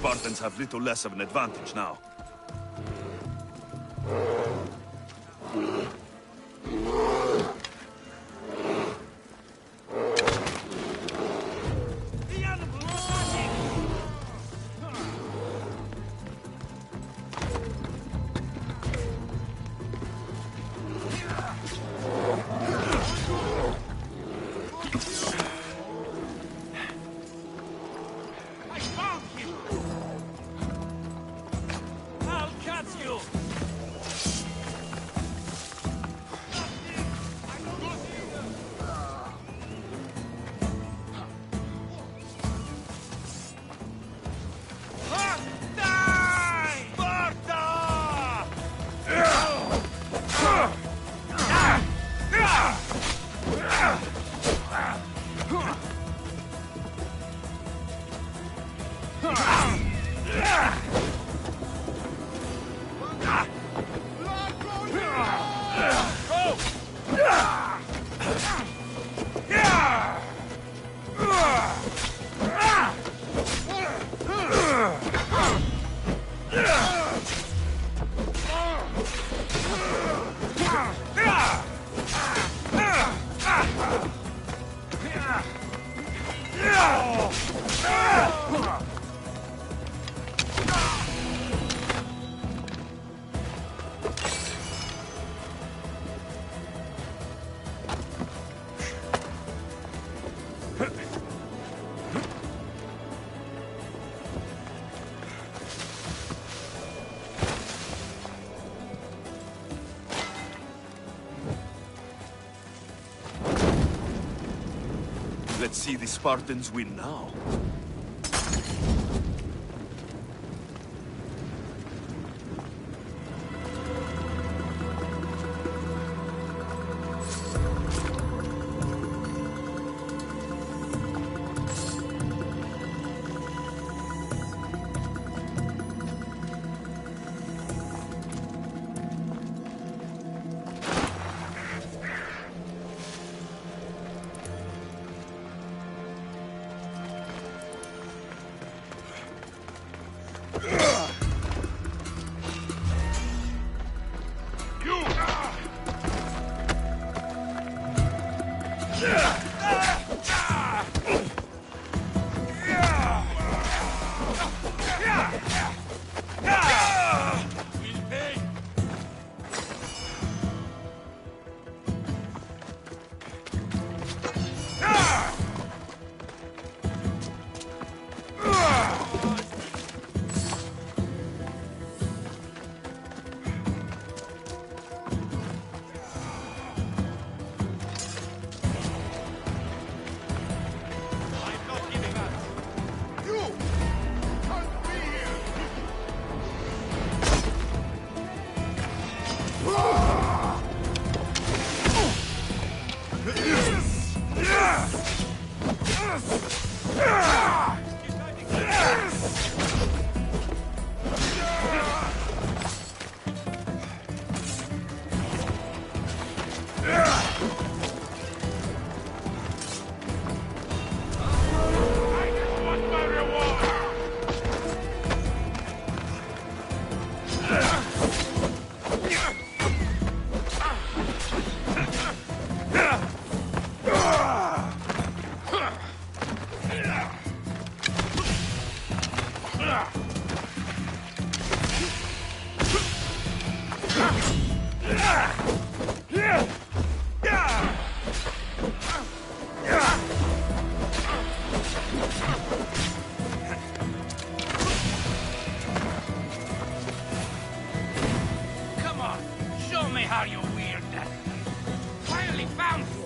Spartans have little less of an advantage now. Let's see the Spartans win now. Come on, show me how you weird that. Finally found you.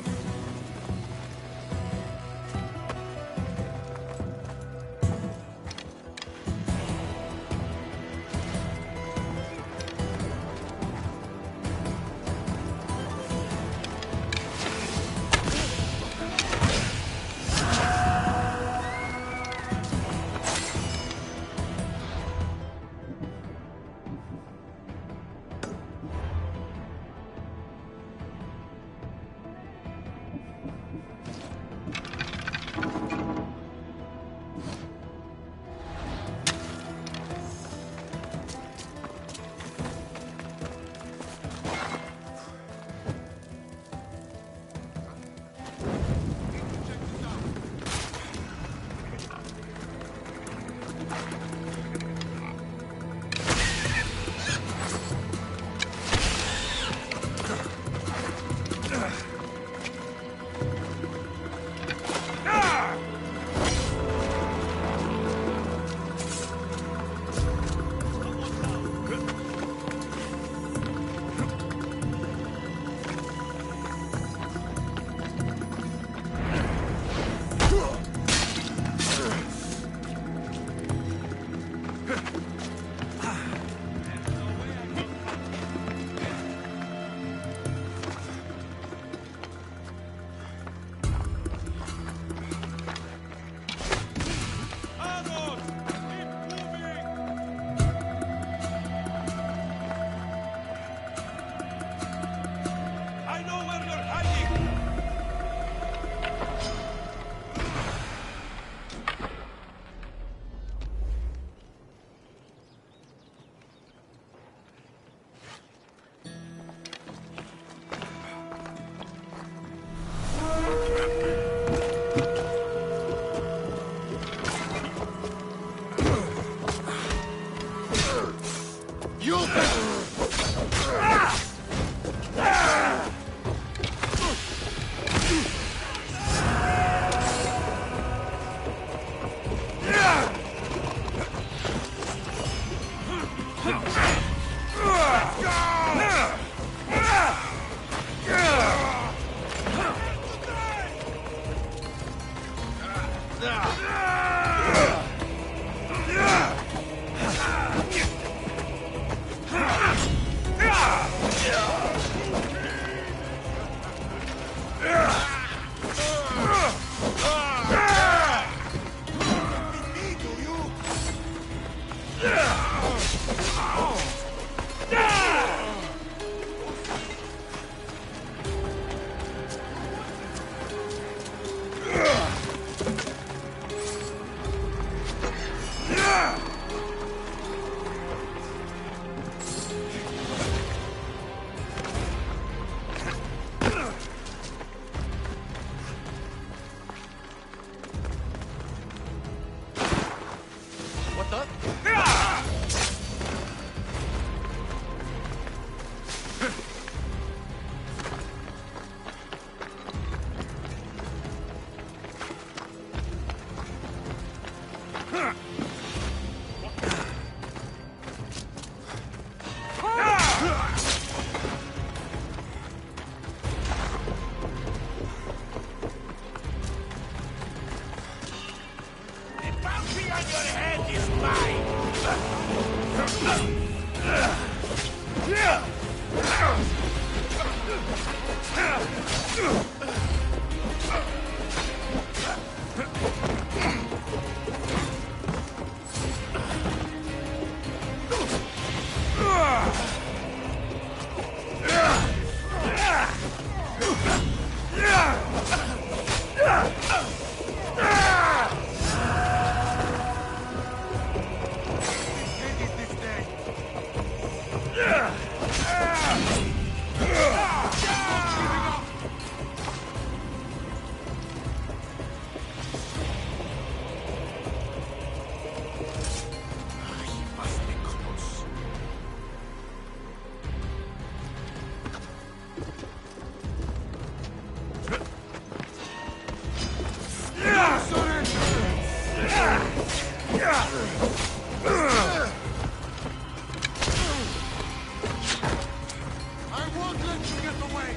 won't let you get away!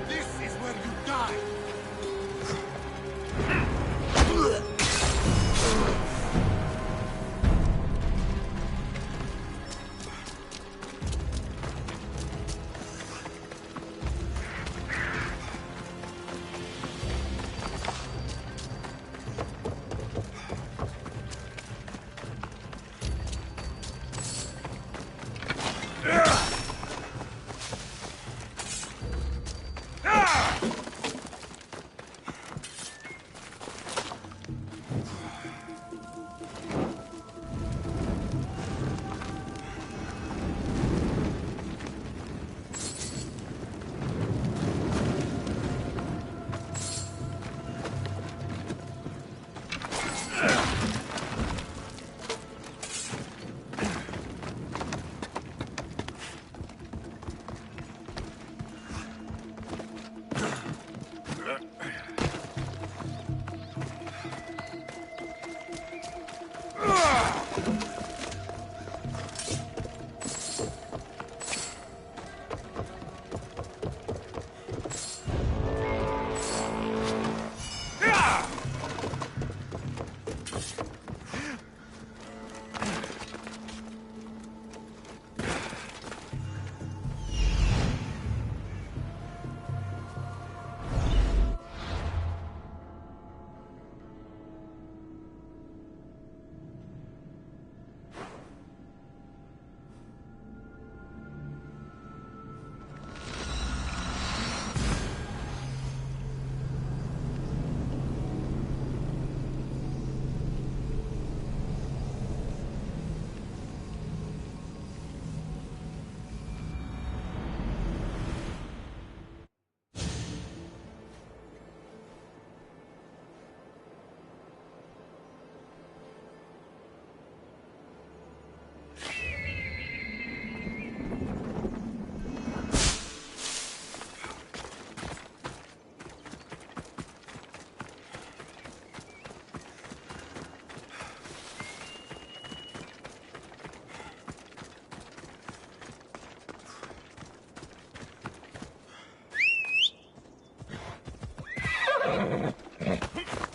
This is where you die!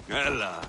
Ella.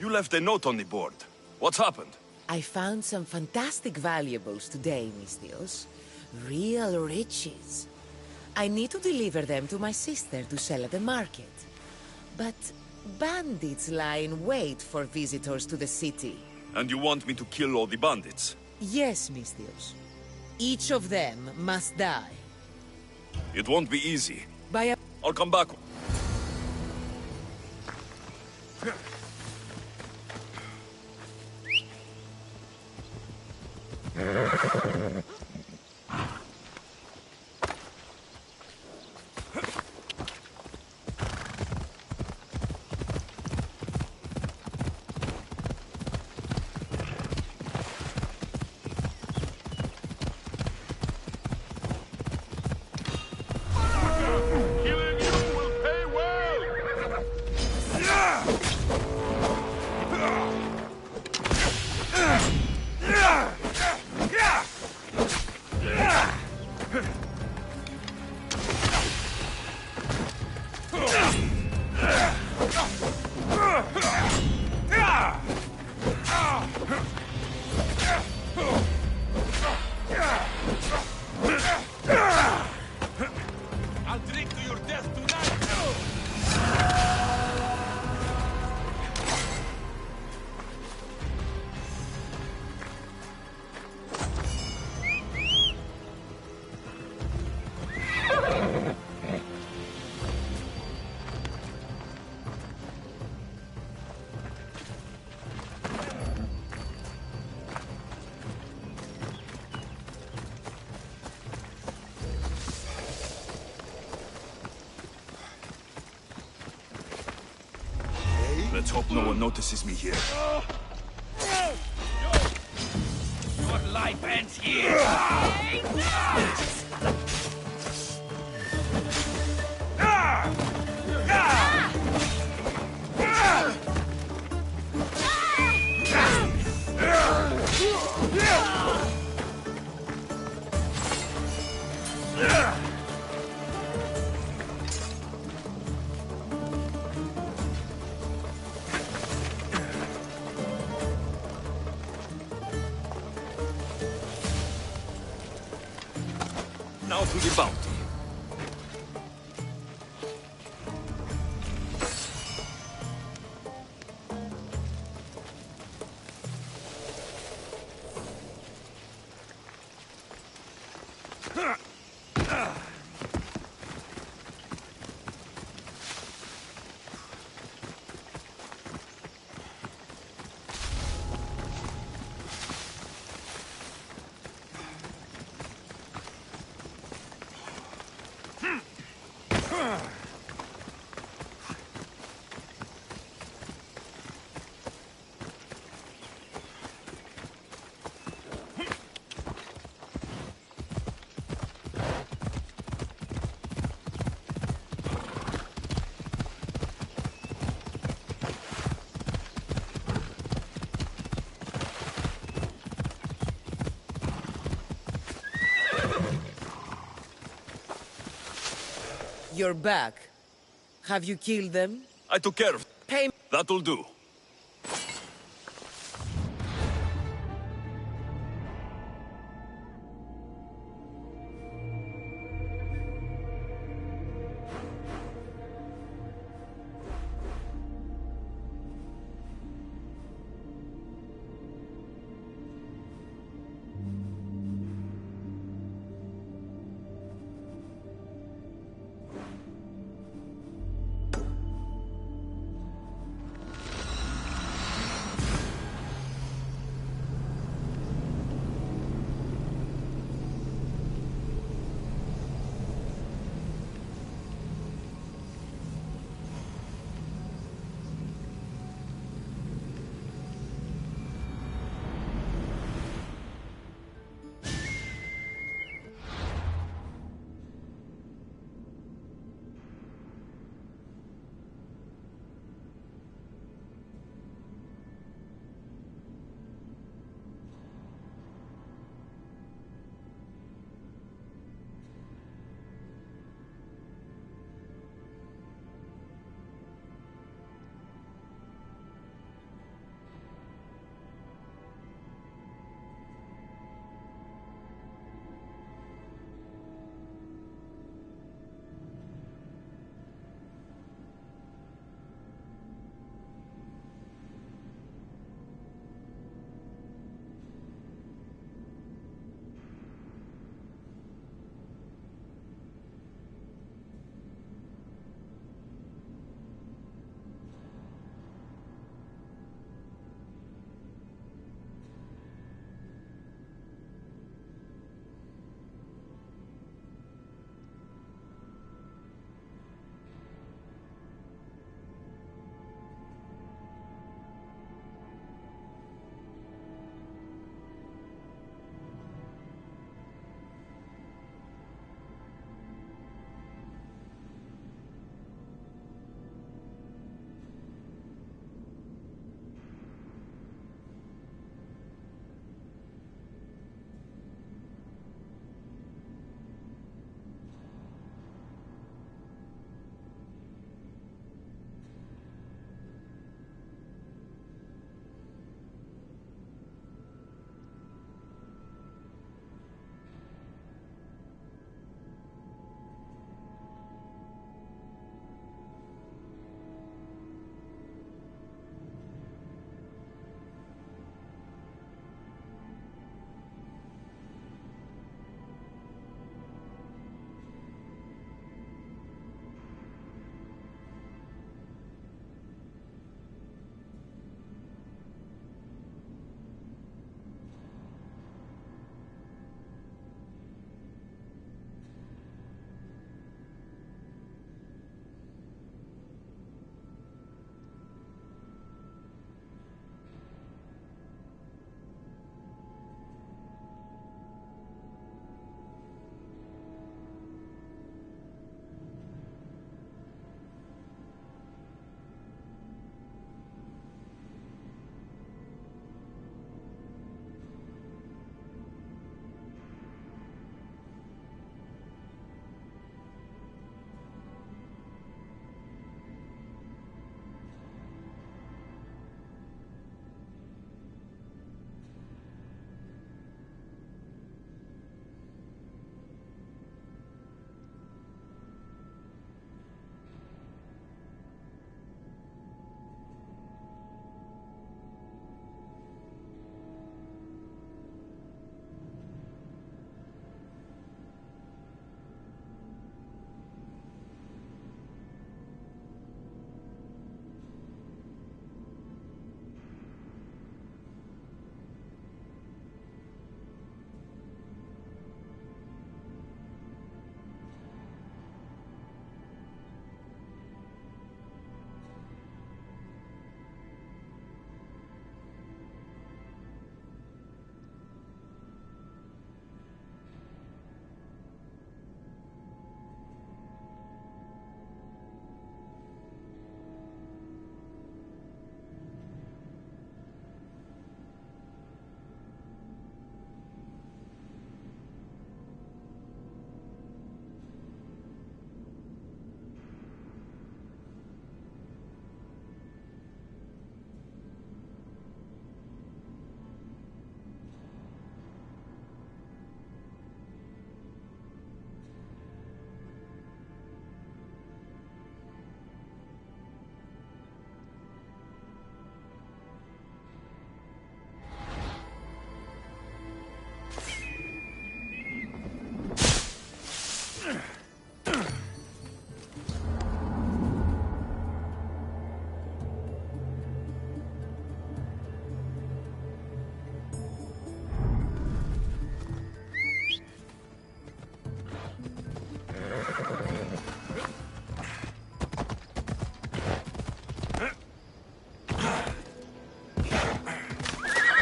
You left a note on the board. What's happened? I found some fantastic valuables today, Mistios. Real riches. I need to deliver them to my sister to sell at the market. But bandits lie in wait for visitors to the city. And you want me to kill all the bandits? Yes, Mistios. Each of them must die. It won't be easy. By a... I'll come back. Killing you will pay! Let's hope no one notices me here. Your life ends here! Now to the bounty. You're back. Have you killed them? I took care of. Pay me. That'll do.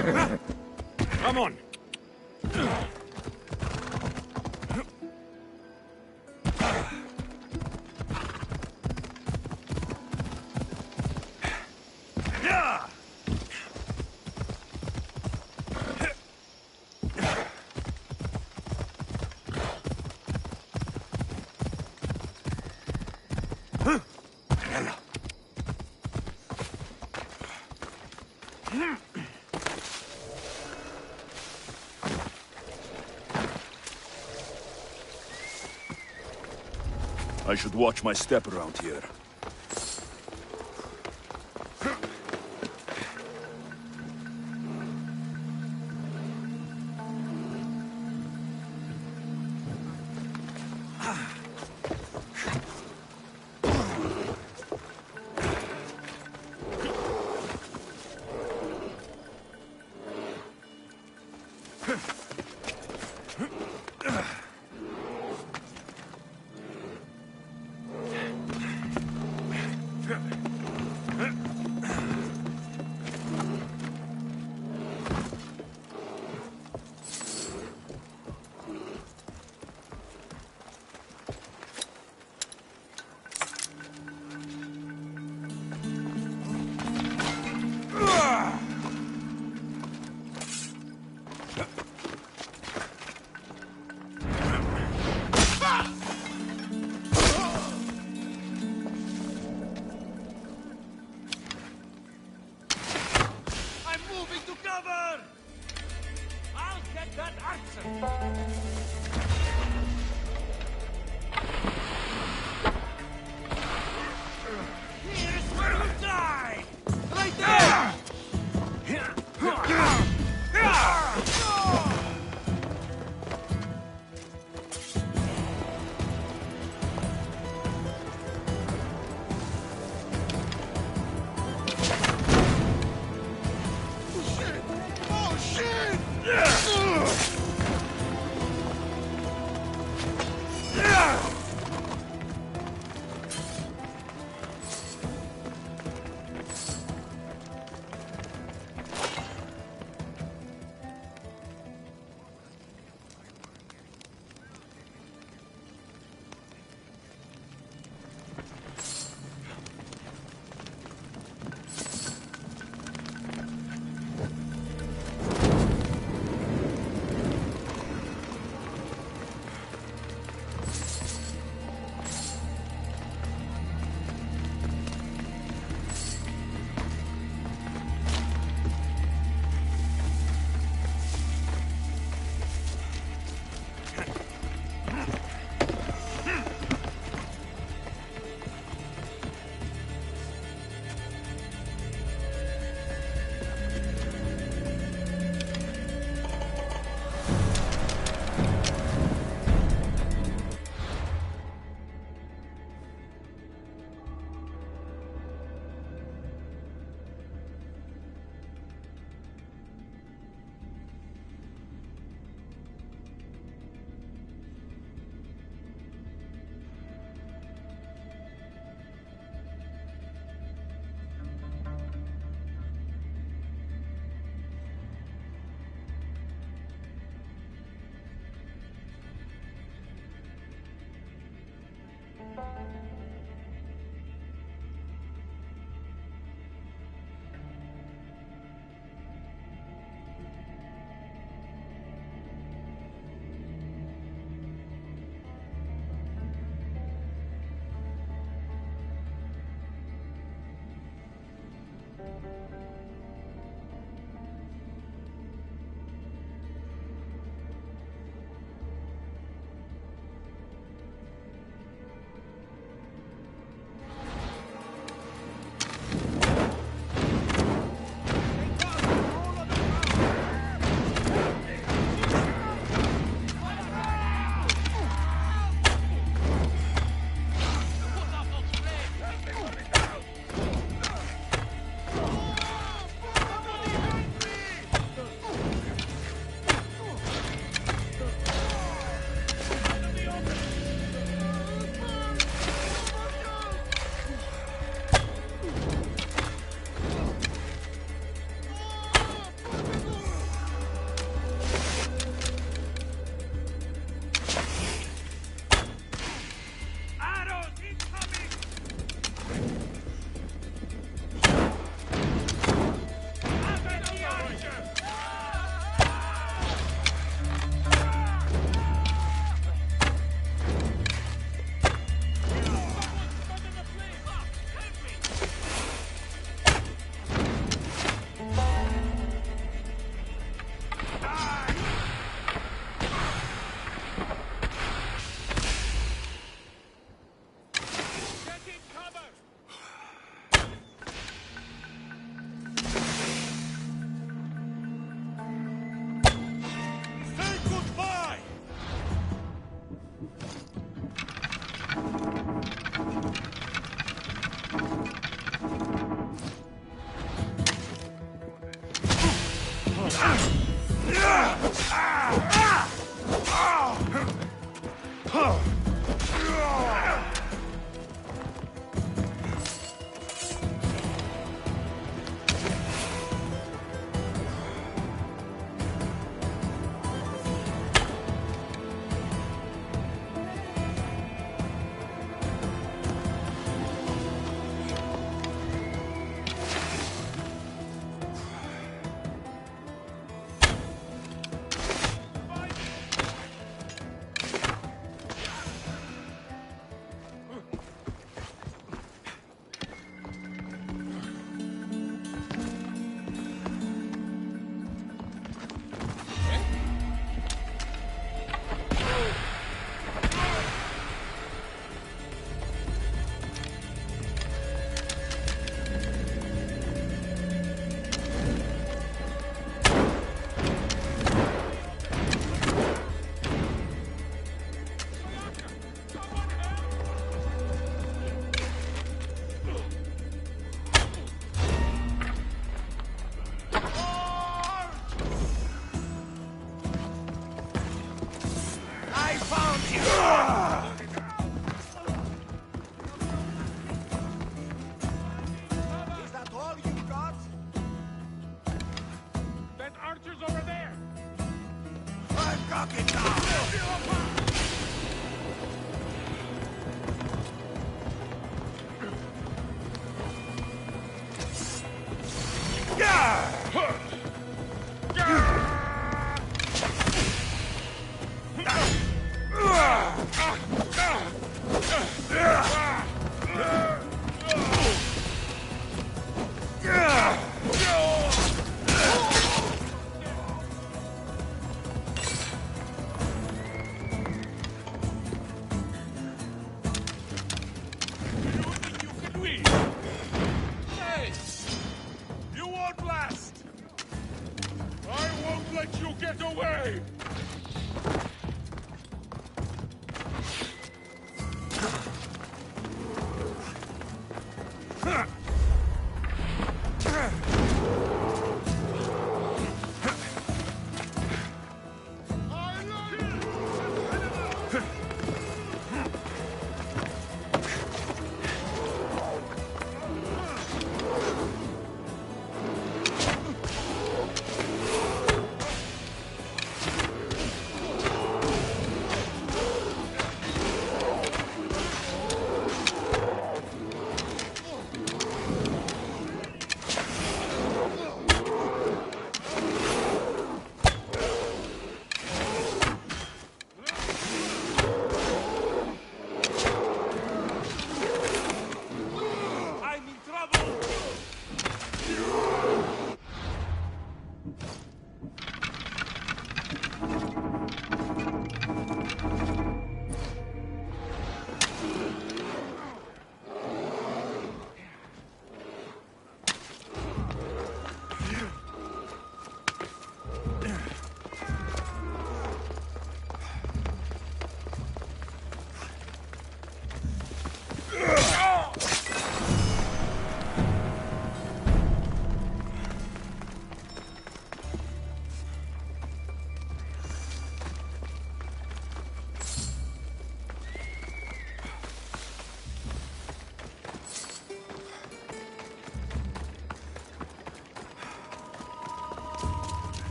Come on. I should watch my step around here.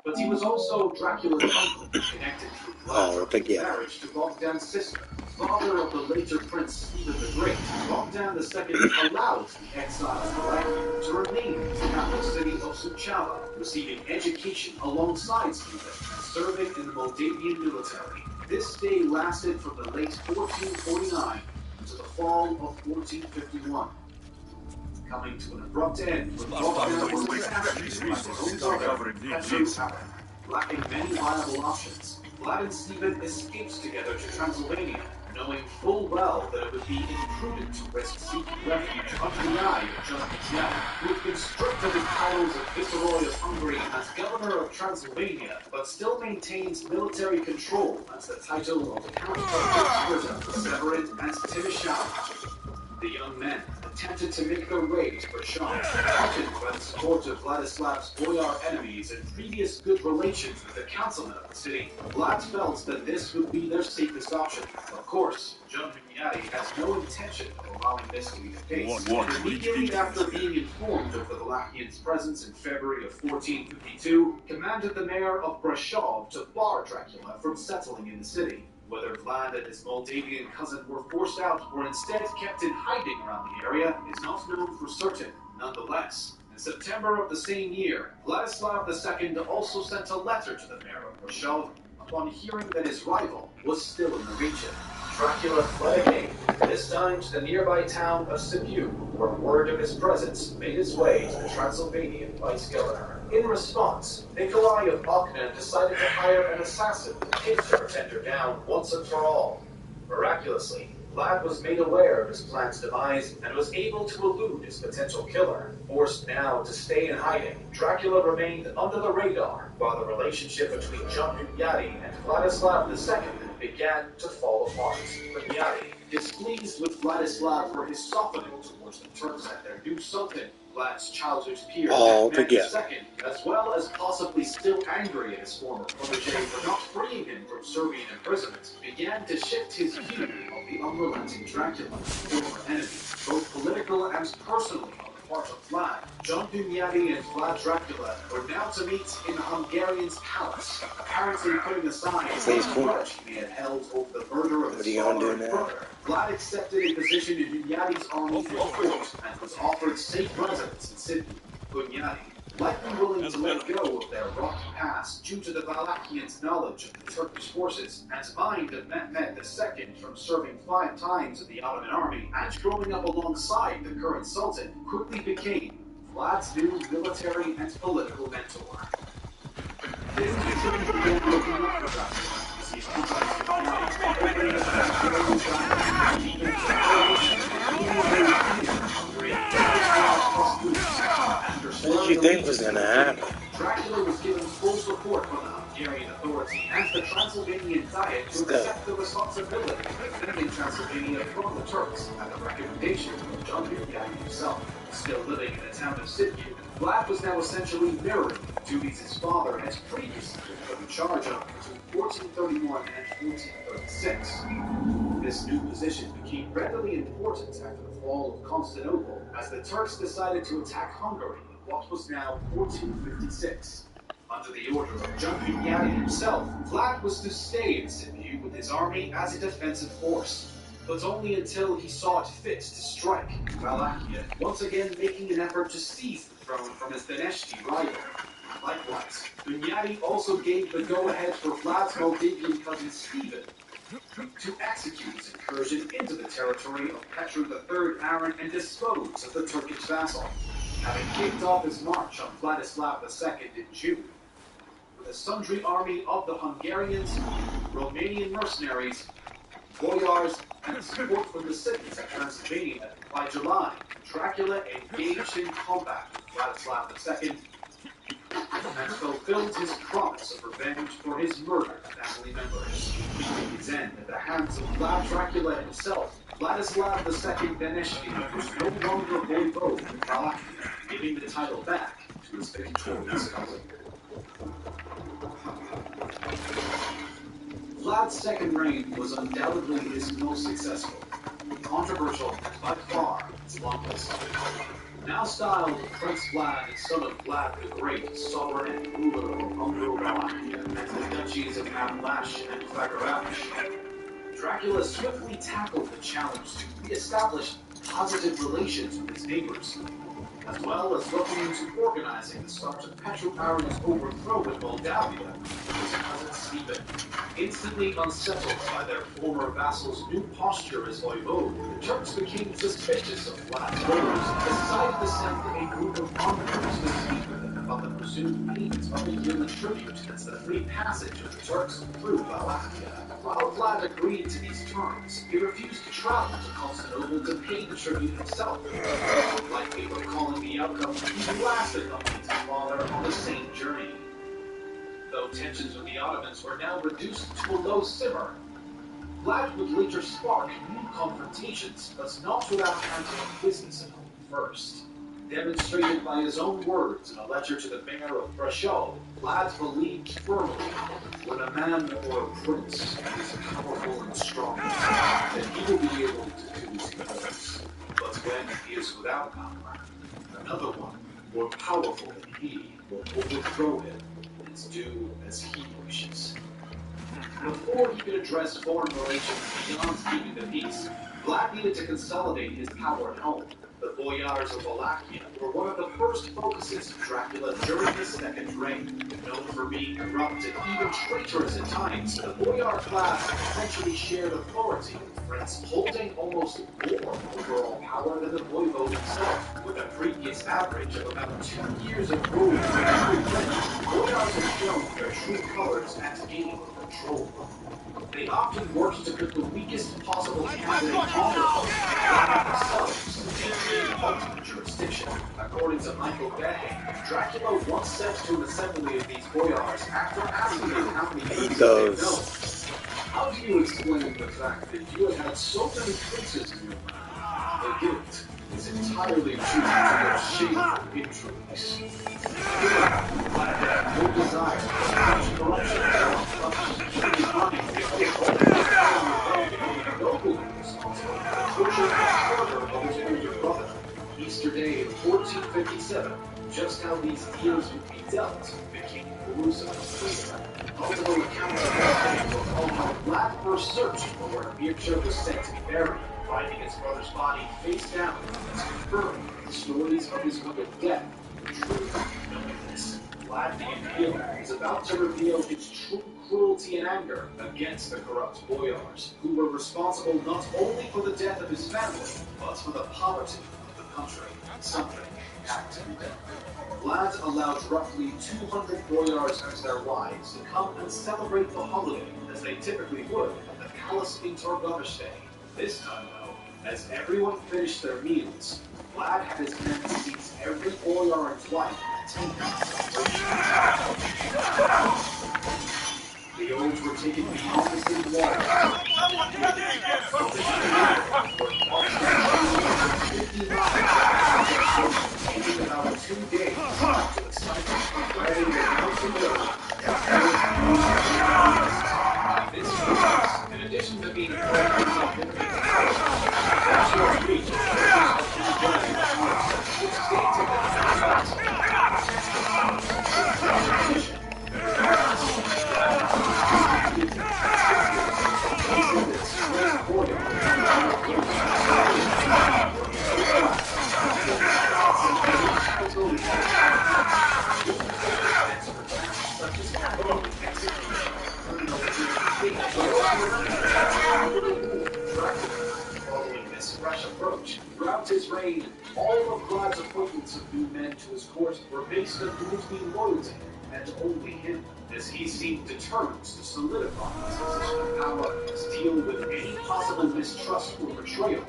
But he was also Dracula's uncle, connected through blood marriage to Bogdan's sister, father of the later Prince Stephen the Great. Bogdan II allowed the exiled Killerkjharris to remain in the capital city of Suceava, receiving education alongside Stephen and serving in the Moldavian military. This stay lasted from the late 1449 to the fall of 1451. Coming to an abrupt end when Bogdan was assassinated by his own brother, Killerkjharris5. Lacking many viable options, Vlad and Stephen escaped together to Transylvania, knowing full well that it would be imprudent to risk seeking refuge under the eye of John Killerkjharris, who had been stripped of his titles of Viceroy of Hungary as Governor of Transylvania, but still maintains military control as the title of Count of Severin and Timișoara. The young men attempted to make their way to Brașov, heartened by the support of Vladislav's boyar enemies and previous good relations with the councilmen of the city. Vlad felt that this would be their safest option. Of course, John Killerkjharris has no intention of allowing this to be the case. And immediately after being informed of the Wallachians' presence in February of 1452, commanded the mayor of Brașov to bar Dracula from settling in the city. Whether Vlad and his Moldavian cousin were forced out or instead kept in hiding around the area is not known for certain. Nonetheless, in September of the same year, Vladislav II also sent a letter to the mayor of Brașov upon hearing that his rival was still in the region. Dracula fled again, this time to the nearby town of Sibiu, where word of his presence made its way to the Transylvanian vice-governor. In response, Nikolai of Okna decided to hire an assassin to take the pretender down once and for all. Miraculously, Vlad was made aware of his plan's demise and was able to elude his potential killer. Forced now to stay in hiding, Dracula remained under the radar while the relationship between John Killerkjharris and Vladislav II began to fall apart. Killerkjharris, displeased with Vladislav for his softening towards which the Turks and their new Sultan, Vlad's childhood peer, Mehmed II, as well as possibly still angry at his former protege for not freeing him from Serbian imprisonment, began to shift his view of the unrelenting Dracula, former enemy, both political and personally. Part of Vlad, John Hunyadi and Vlad Dracula were now to meet in the Hungarian's palace, apparently putting aside the grudge he had held over the murder of his father and brother. Vlad accepted a position in Hunyadi's army in court and was offered safe residence in Sydney. Hunyadi, likely willing to let go of their rocky past due to the Wallachians' knowledge of the Turkish forces and mind of Mehmed II from serving 5 times in the Ottoman army and growing up alongside the current Sultan, quickly became Vlad's new military and political mentor. This began looking up for Dracula as he What did you think was going to happen? Dracula was given full support from the Hungarian authority and the Transylvanian Diet to accept the responsibility of defending Transylvania from the Turks at the recommendation of John Hunyadi himself. Still living in the town of Sibiu, Vlad was now essentially mirroring the duties his father had previously been put in charge of between 1431 and 1436. This new position became readily important after the fall of Constantinople as the Turks decided to attack Hungary in what was now 1456. Under the order of John Hunyadi himself, Vlad was to stay in Sibiu with his army as a defensive force, but only until he saw it fit to strike Wallachia, once again making an effort to seize the throne from his Beneshti rival. Likewise, Hunyadi also gave the go-ahead for Vlad's Moldavian cousin Stephen to execute his incursion into the territory of Petru III Aaron and dispose of the Turkish vassal, having kicked off his march on Vladislav II in June. With a sundry army of the Hungarians, Romanian mercenaries, boyars, and support from the cities of Transylvania, by July, Dracula engaged in combat with Vladislav II and fulfilled his promise of revenge for his murdered family members. Meeting his end at the hands of Vlad Dracula himself, Vladislav II Beneshti was no longer voivode of Wallachia, giving the title back to his victorious cousin. Vlad's second reign was undoubtedly his most successful, controversial, and by far its longest. Now styled Prince Vlad, son of Vlad the Great, sovereign and ruler of Hungary and the duchies of Appalach and Fagarash, Dracula swiftly tackled the challenge to re-establish positive relations with his neighbors, as well as looking into organizing the start of Petru Aaron's overthrow in Moldavia with his cousin Stephen. Instantly unsettled by their former vassal's new posture as voivode, the Turks became suspicious of Vlad's orders and decided to send a group of envoys to speak with him about the presumed payment of a yearly tribute as the free passage of the Turks through Wallachia. While Vlad agreed to these terms, he refused to travel to Constantinople to pay the tribute himself. Likely recalling the outcome, he blasted his father on the same journey. Though tensions with the Ottomans were now reduced to a low simmer, Vlad would later spark new confrontations, but not without handling business at home first. Demonstrated by his own words in a letter to the mayor of Brasov, Vlad believed firmly when a man or a prince is powerful and strong, then he will be able to do as he wills. But when he is without power, another one, more powerful than he, will overthrow him and do as he wishes. Before he could address foreign relations beyond keeping the peace, Vlad needed to consolidate his power at home. The boyars of Wallachia were one of the first focuses of Dracula during his second reign. Known for being corrupt and even traitorous at times, the boyar class essentially shared authority with friends, holding almost more overall power than the voivode himself. With a previous average of about 2 years of rule for every prince, boyars had shown their true colors and gained control. They often worked to put the weakest possible candidate on themselves to maintain the ultimate jurisdiction. According to Michael Behe, Dracula once said to an assembly of these boyars after asking them how many princes they know, "How do you explain the fact that you have had so many princes in your reign? The guilt is entirely due to their shameful injuries. Vlad had no desire for such corruption or punishment. He was running nobly responsible for the torture and murder of his older brother. Easter Day of 1457, just how these deals would be dealt became elusive. Multiple accounts of that day recall how Vlad first searched for where Mircea was said to be buried, finding his brother's body face down, and confirming the stories of his wicked death were true. Knowing this, Vlad the Impaler is about to reveal his true cruelty and anger against the corrupt boyars, who were responsible not only for the death of his family, but for the poverty of the country. Something had to be done. Vlad allowed roughly 200 boyars and their wives to come and celebrate the holiday as they typically would at the palace in Torgovishte. This time, though, as everyone finished their meals, Vlad had his men seize every boyar and wife and take them to celebration. The oaths were taken beyond the city walls. Taking about 2 days to the site of writing the house of This process, in addition to being Following this fresh approach, throughout his reign, all of Vlad's appointments of new men to his court were based on Dmitry's loyalty, and only him, as he seemed determined to solidify his position of power, to deal with any possible mistrust or betrayal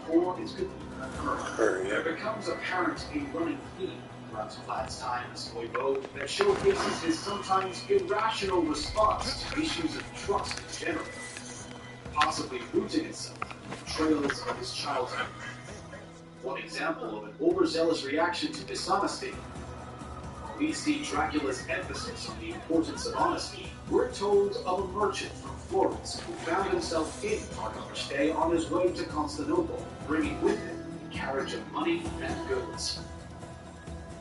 before it could even occur. There becomes apparent a running theme throughout Vlad's time as voivode that showcases his sometimes irrational response to issues of trust in general, possibly rooting itself in betrayals of his childhood. One example of an overzealous reaction to dishonesty. We see Dracula's emphasis on the importance of honesty. We're told of a merchant from Florence who found himself in Torgovishte on his way to Constantinople, bringing with him a carriage of money and goods.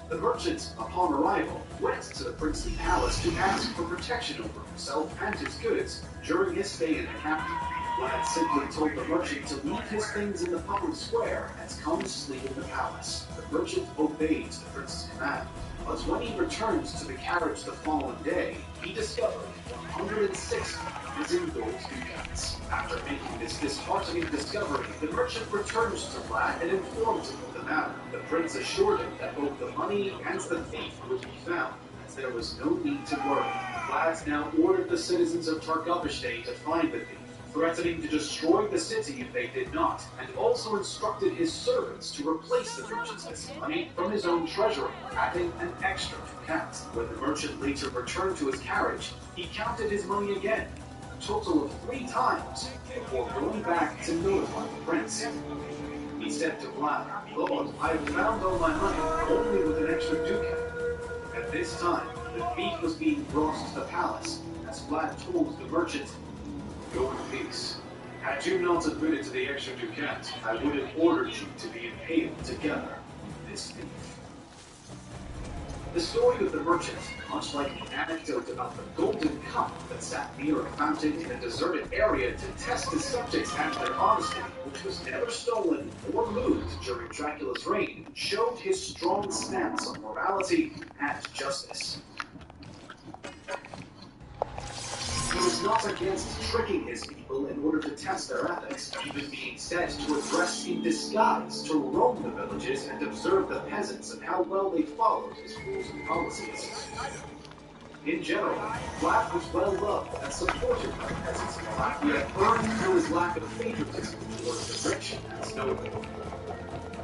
The merchant, upon arrival, went to the princely palace to ask for protection over himself and his goods during his stay in the capital. Vlad simply told the merchant to leave his things in the public square and come sleep in the palace. The merchant obeyed the prince's command, but when he returned to the carriage the following day, he discovered 106 missing gold ducats. After making this disheartening discovery, the merchant returned to Vlad and informed him of the matter. The prince assured him that both the money and the thief would be found, as there was no need to worry. Vlad now ordered the citizens of Torgovishte to find the thief, threatening to destroy the city if they did not, and also instructed his servants to replace the merchant's missing money from his own treasury, adding an extra ducat. When the merchant later returned to his carriage, he counted his money again, a total of 3 times, before going back to notify the prince. He said to Vlad, "Lord, I have found all my money, only with an extra ducat." At this time, the thief was being brought to the palace, as Vlad told the merchant, "Go in peace. Had you not admitted to the extra ducat, I would have ordered you to be impaled together with this thief." The story of the merchant, much like the anecdote about the golden cup that sat near a fountain in a deserted area to test his subjects and their honesty, which was never stolen or moved during Dracula's reign, showed his strong stance on morality and justice. He was not against tricking his people in order to test their ethics, even being said to address in disguise to roam the villages and observe the peasants and how well they followed his rules and policies. In general, Vlad was well loved and supported by the peasants of Latvia, earned through his lack of favoritism towards the rich and noble.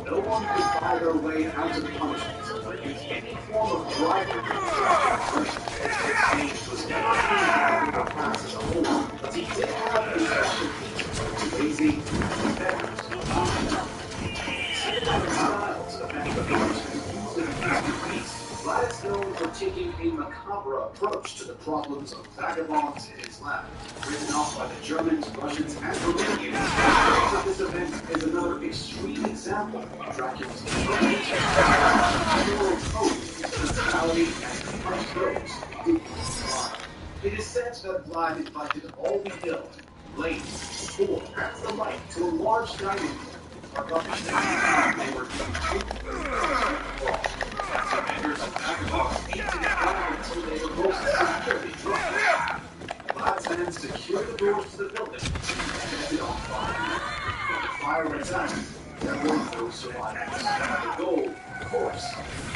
No one could buy their way out of punishment or use any form of bribery to exchange was never seen in the class as a whole, but he did have a special feature to lazy and beggars. macabre approach to the problems of vagabonds in his land, written off by the Germans, Russians, and Romanians. This event is another extreme example of Dracula's moral code, personality, and confront those who do not. It is said that Vlad invited all the ill, lame, poor, and the like to a large dining room. They were given food, vendors and vagabonds ate together until they were most severely drunk. Vlad's men secured the doors to the building and set it on fire. When the fire went out, there were no survivors. The goal, of course,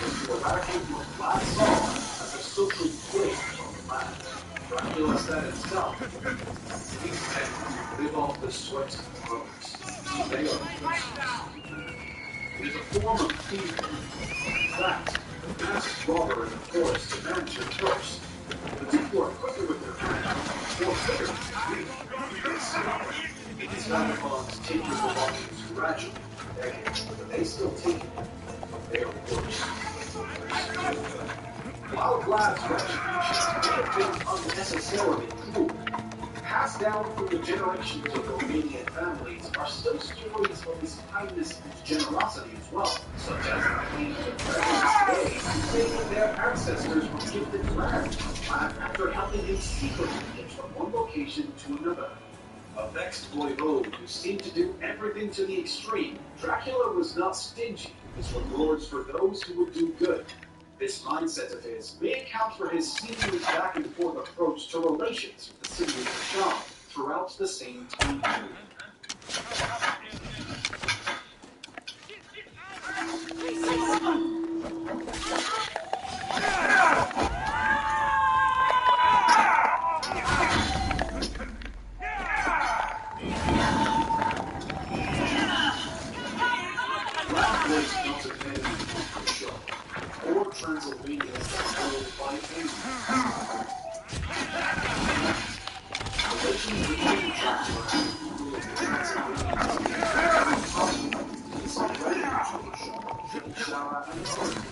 was to eradicate what Vlad saw as a social plague from the land. Dracula said himself, these men live off the sweat of others. They are Christians. It is a form of thievery. In fact, the masked robber in the forest demands your purse. The people are quicker with their hands, more quicker to greed. These vagabonds take your belongings gradually, begging, but they still take it. They are worse. While Vlad's retribution may have been unnecessarily cruel, passed down through the generations of Romanian families are still stories of his kindness and generosity as well, such as the claims of residents today who say that their ancestors were gifted land after helping him secretly get from one location to another. A vexed voivode who seemed to do everything to the extreme, Dracula was not stingy with his rewards for those who would do good. This mindset of his may account for his seemingly back-and-forth approach to relations with the city of Shah throughout the same time period. Black was not a enemy of the Shah, or Transylvania controlled by any. Relations between Dracula and the people of the Transylvanians is already between Killerkjharris and others.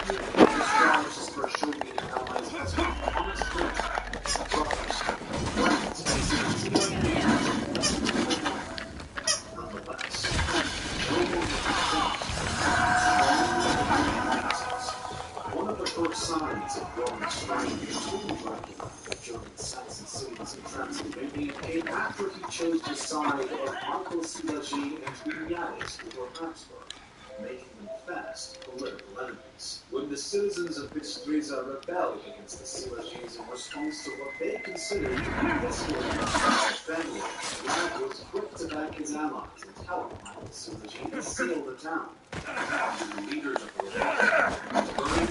The astrologers first showed me the allies as honest friends, brothers, friends, nonetheless. One of the first signs of growing strife between Dracula and the German Saxon cities in Transylvania came after he chose the side of Michael Silagi and Killerkjharris over Habsburg, making them fast political enemies. When the citizens of Bistriza rebelled against the Silagis in response to what they considered escalating family, Vlad was quick to back his allies and help Michael Silagi to seal the town. The leaders of the rebellion burned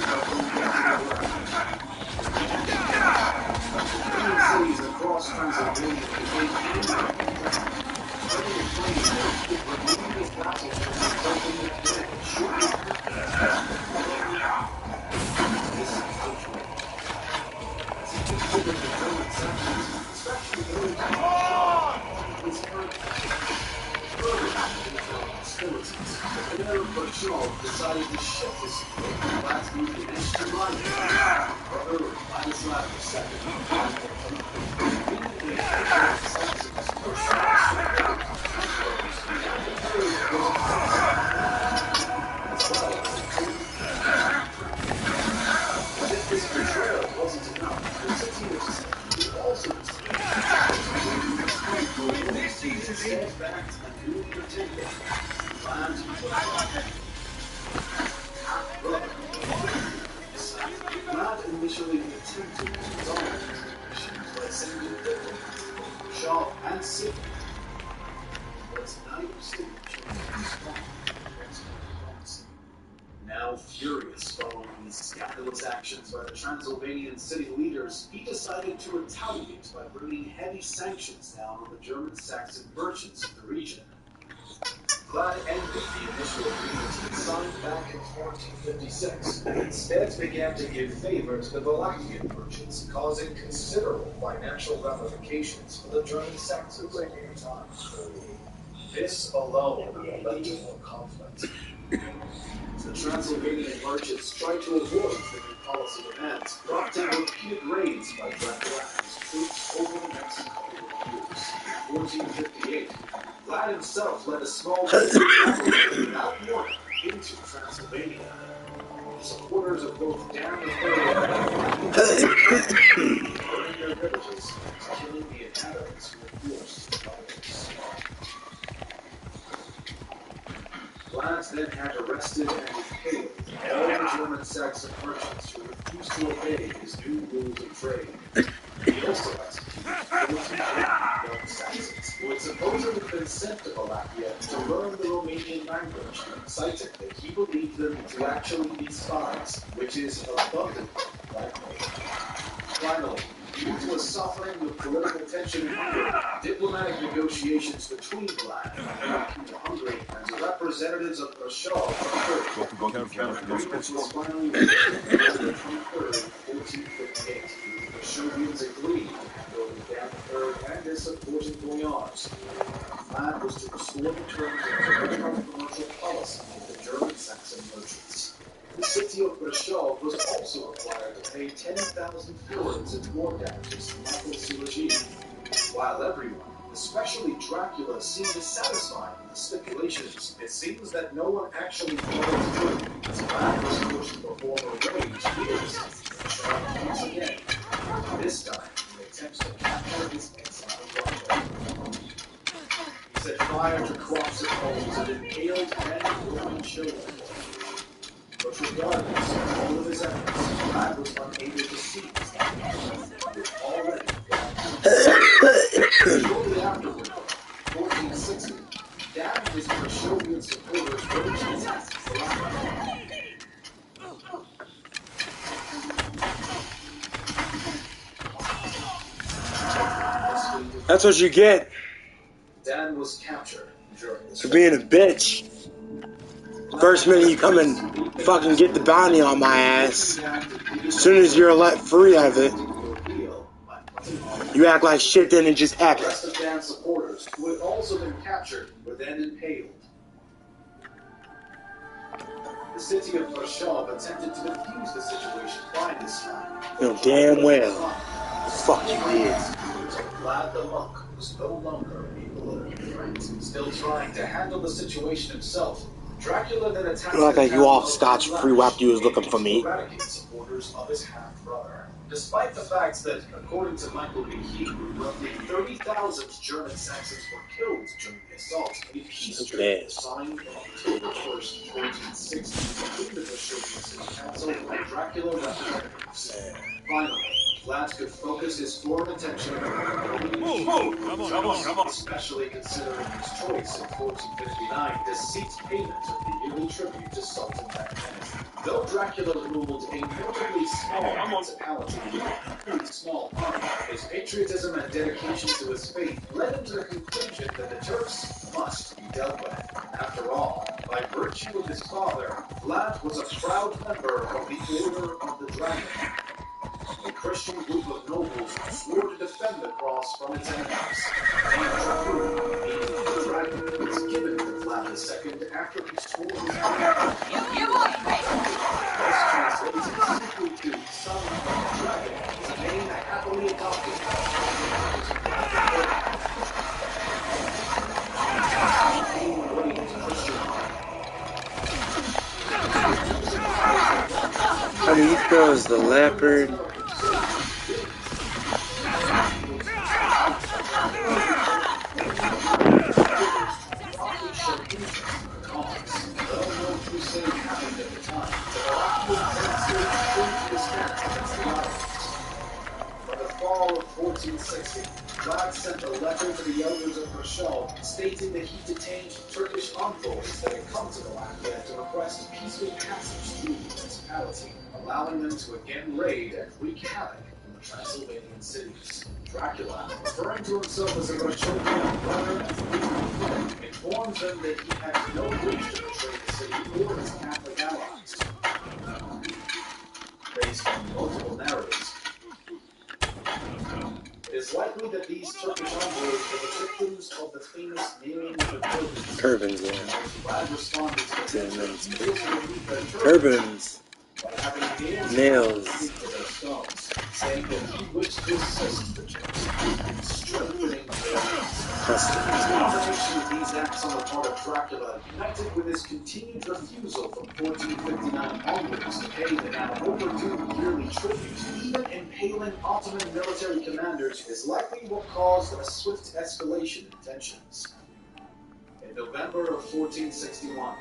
cities across Transylvania became angry. Suddenly flames would remove his battle from resulting in damage. This is cultural. As he considered the German sections, especially those who his current further hostilities, the mayor of Berchov decided to shift his support to Vlad's movement and to brother Vladislav II. Immediately after the Saxons As if this betrayal wasn't enough, the city was also steadfast and newly pretended. Vlad's half-brother. Vlad initially attempted to resolve these issues by sending different Shah and City. But neither city chose to respond. Now furious following these scandalous actions by the Transylvanian city leaders, he decided to retaliate by bringing heavy sanctions down on the German Saxon merchants of the region. Vlad ended the initial agreement he signed back in 1456, and instead began to give favor to the Wallachian merchants, causing considerable financial ramifications for the German Saxons over time. This alone led to more conflict. The Transylvanian merchants tried to avoid the new policy demands, prompting repeated raids by Dracula and his troops over the next couple of years. In 1458, Vlad himself led a small cavalry without warning into Transylvania. Supporters of both Dan the Third and burning their villages and killing the inhabitants who were forced to violence. Vlad then had arrested and impaled all the German Saxon merchants who refused to obey his new rules of trade. He also executed 14 young Saxons who had supposedly been sent to Wallachia to learn the Romanian language, citing that he believed them to actually be spies, which is abundantly likely. Finally, due to a softening of political tension in Hungary, diplomatic negotiations between Vlad and the Hungary and representatives of Warsaw occurred. Agreement was finally reached on November 23rd, 1458. The Shoguns agreed to hand over Dan III and his supporting boyars. The plan was to restore the terms of the commercial policy of the German Saxon merchants. The city of Warsaw was also required to pay 10,000 florins in war damages to Michael's regime. While everyone, especially Dracula, seemed dissatisfied with the stipulations, it seems that no one actually followed through, as Vlad was forced to perform a raid once again. This time, he attempts to capture his exiled rival. He set fire to crops and homes and impaled men and women children. But regardless of all of his efforts, Vlad was unable to seize the was already shortly afterward, 1460, Dan and his Shogun supporters raged attacks on Wallachia. That's what you get Dan was captured during this for being a bitch. First minute you come and fucking get the bounty on my ass. As soon as you're let free of it, you act like shit didn't just happen. The rest of Dan's supporters, who had also been captured, were then impaled. The city of Warsaw attempted to defuse the situation by this time. You know damn well. Fuck you did. Vlad the monk was no longer a political threat. Still trying to handle the situation himself, Dracula then attacked like you off scotch free while you was looking for me. Supporters of his half-brother. Despite the fact that, according to Michael B. roughly 30,000 German Saxons were killed during the assault, a peace treaty was signed on October 1st, 1460, between the Shogun City Council and Dracula representatives. Finally, Vlad could focus his foreign attention on especially considering his choice in 1459 to cease payment of the yearly tribute to Sultan Mehmed. Though Dracula ruled a notably small municipality with a pretty small army, his patriotism and dedication to his faith led him to the conclusion that the Turks must be dealt with. After all, by virtue of his father, Vlad was a proud member of the Order of the Dragon, a Christian group of nobles who swore to defend the cross from its enemies. The dragon was given to Vlad II after he swore his This translates simply to son of the dragon, a name happily adopted I mean, he throws the leopard. Vlad sent a letter to the elders of Warsaw stating that he detained Turkish envoys that had come to Wallachia to request peaceful passage through the municipality, allowing them to again raid and wreak havoc in the Transylvanian cities. Dracula, referring to himself as a Shogun brother and informed them that he had no wish to betray the city or his Catholic allies. Based on multiple narratives, it is It's likely that these Turkish envoys were the victims of the famous nailing of the turbans, yeah. Vlad responded to the Turbans. by having Nails. to their skulls, saying that he wished to assist the Turks in strengthening their hands. The combination of these acts on the part of Dracula, united with his continued refusal from 1459 onwards to pay the now overdue yearly tribute, even impaling Ottoman military commanders, is likely what caused a swift escalation in tensions. In November of 1461,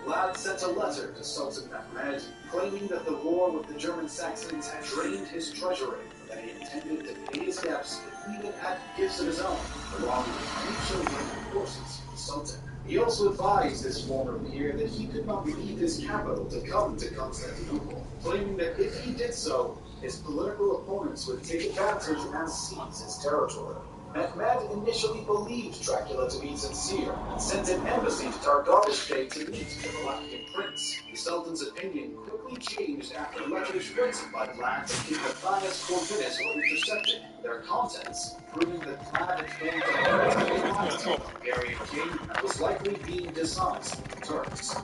Vlad sent a letter to Sultan Mehmed claiming that the war with the German Saxons had drained his treasury, and that he intended to pay his debts and even had gifts of his own, along with 3 children and horses for the Sultan. He also advised his former peer that he could not leave his capital to come to Constantinople, claiming that if he did so, his political opponents would take advantage and seize his territory. Mehmed initially believed Dracula to be sincere and sent an embassy to Targovishte to meet the Wallachian prince. The Sultan's opinion quickly changed after letters written by Vlad to King Matthias Corvinus were intercepted, their contents proving that Vlad had failed to alliance with the Hungarian king and was likely being dishonest with the Turks.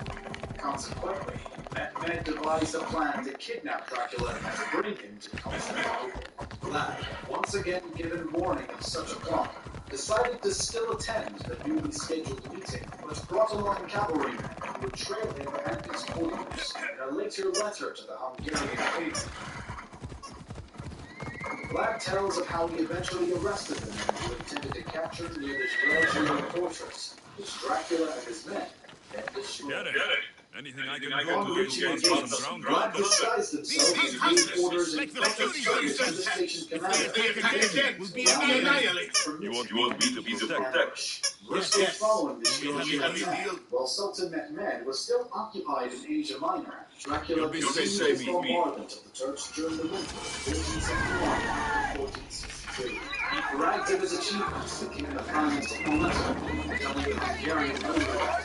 Consequently, Mehmed devised a plan to kidnap Dracula and to bring him to Constantinople. Vlad, once again given warning of such a plot, decided to still attend the newly scheduled meeting, but brought along cavalrymen who would trail him and his followers in a later letter to the Hungarian king. Vlad tells of how he eventually arrested the men who intended to capture near the Killerkjharris fortress, which Dracula and his men then destroyed. Get it. Anything I can do On to reaching the get gates, some Vlad ground disguised himself and gave orders in like the front of Furies the station commander. We'll be annihilated. You want me to be the protector? Briskly following the We have a Killerkjharris deal. attack, while Sultan Mehmed was still occupied in Asia Minor, Dracula You'll be continued safe, his bombardment of the Turks during the winter of 1461 and 1462. He bragged of his achievements to King Matthias of Moletta, telling the Hungarian ruler that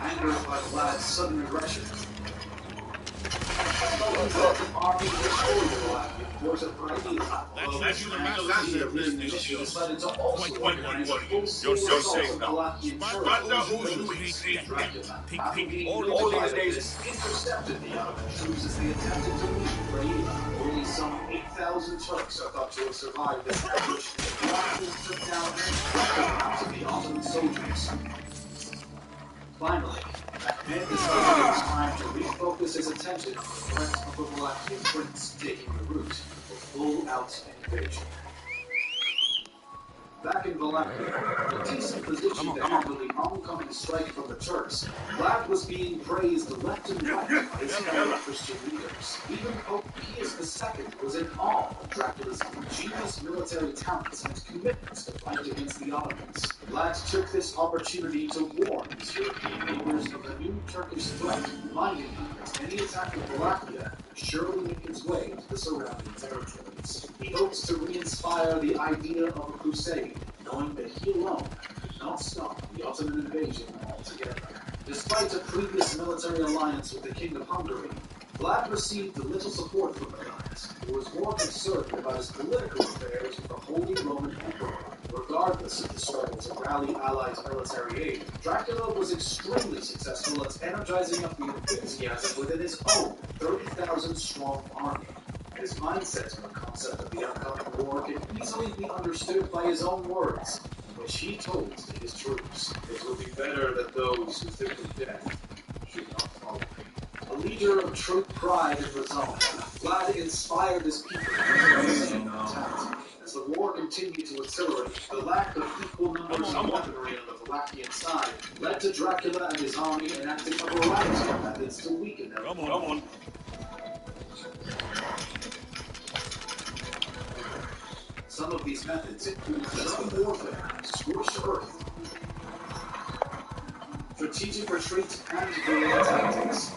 angered by Vlad's sudden aggression, army destroyed the Wallachian force at Praia. Decided to also organize a full-scale assault on the Wallachian church. All these days intercepted the Ottoman troops as they attempted to leave Praia. Only some 8,000 Turks are thought to have survived this ambush. The Wallachians took down and out of the Ottoman soldiers. Finally, Mehmed decided it was time to refocus his attention on the threat of the Wallachian prince taking the route for full-out invasion. Back in Wallachia, a decent position to handle the oncoming strike from the Turks, Vlad was being praised left and right by his fellow Christian leaders. Even Pope Pius II was in awe of Dracula's ingenious military talents and commitment to fight against the Ottomans. Vlad took this opportunity to warn his European neighbors of the new Turkish threat, reminding them that any attack of Wallachia would surely make its way to the surrounding territories. He hopes to re-inspire the idea of a crusade, knowing that he alone could not stop the Ottoman invasion altogether. Despite a previous military alliance with the King of Hungary, Vlad received little support from Matthias, who was more concerned about his political affairs with the Holy Roman Emperor. Regardless of the struggle to rally Allied military aid, Dracula was extremely successful at energizing up the enthusiasm within his own 30,000-strong army. His mindset on the concept of the upcoming war can easily be understood by his own words, which he told to his troops. It will be better that those who think of death should not follow me. A leader of true pride and resolve, Vlad inspired his people with the same mentality. As the war continued to accelerate, the lack of equal numbers of weaponry on the Wallachian side led to Dracula and his army enacting a variety of methods to weaken them. Some of these methods include germ warfare, scorched earth, strategic retreat, and guerrilla tactics.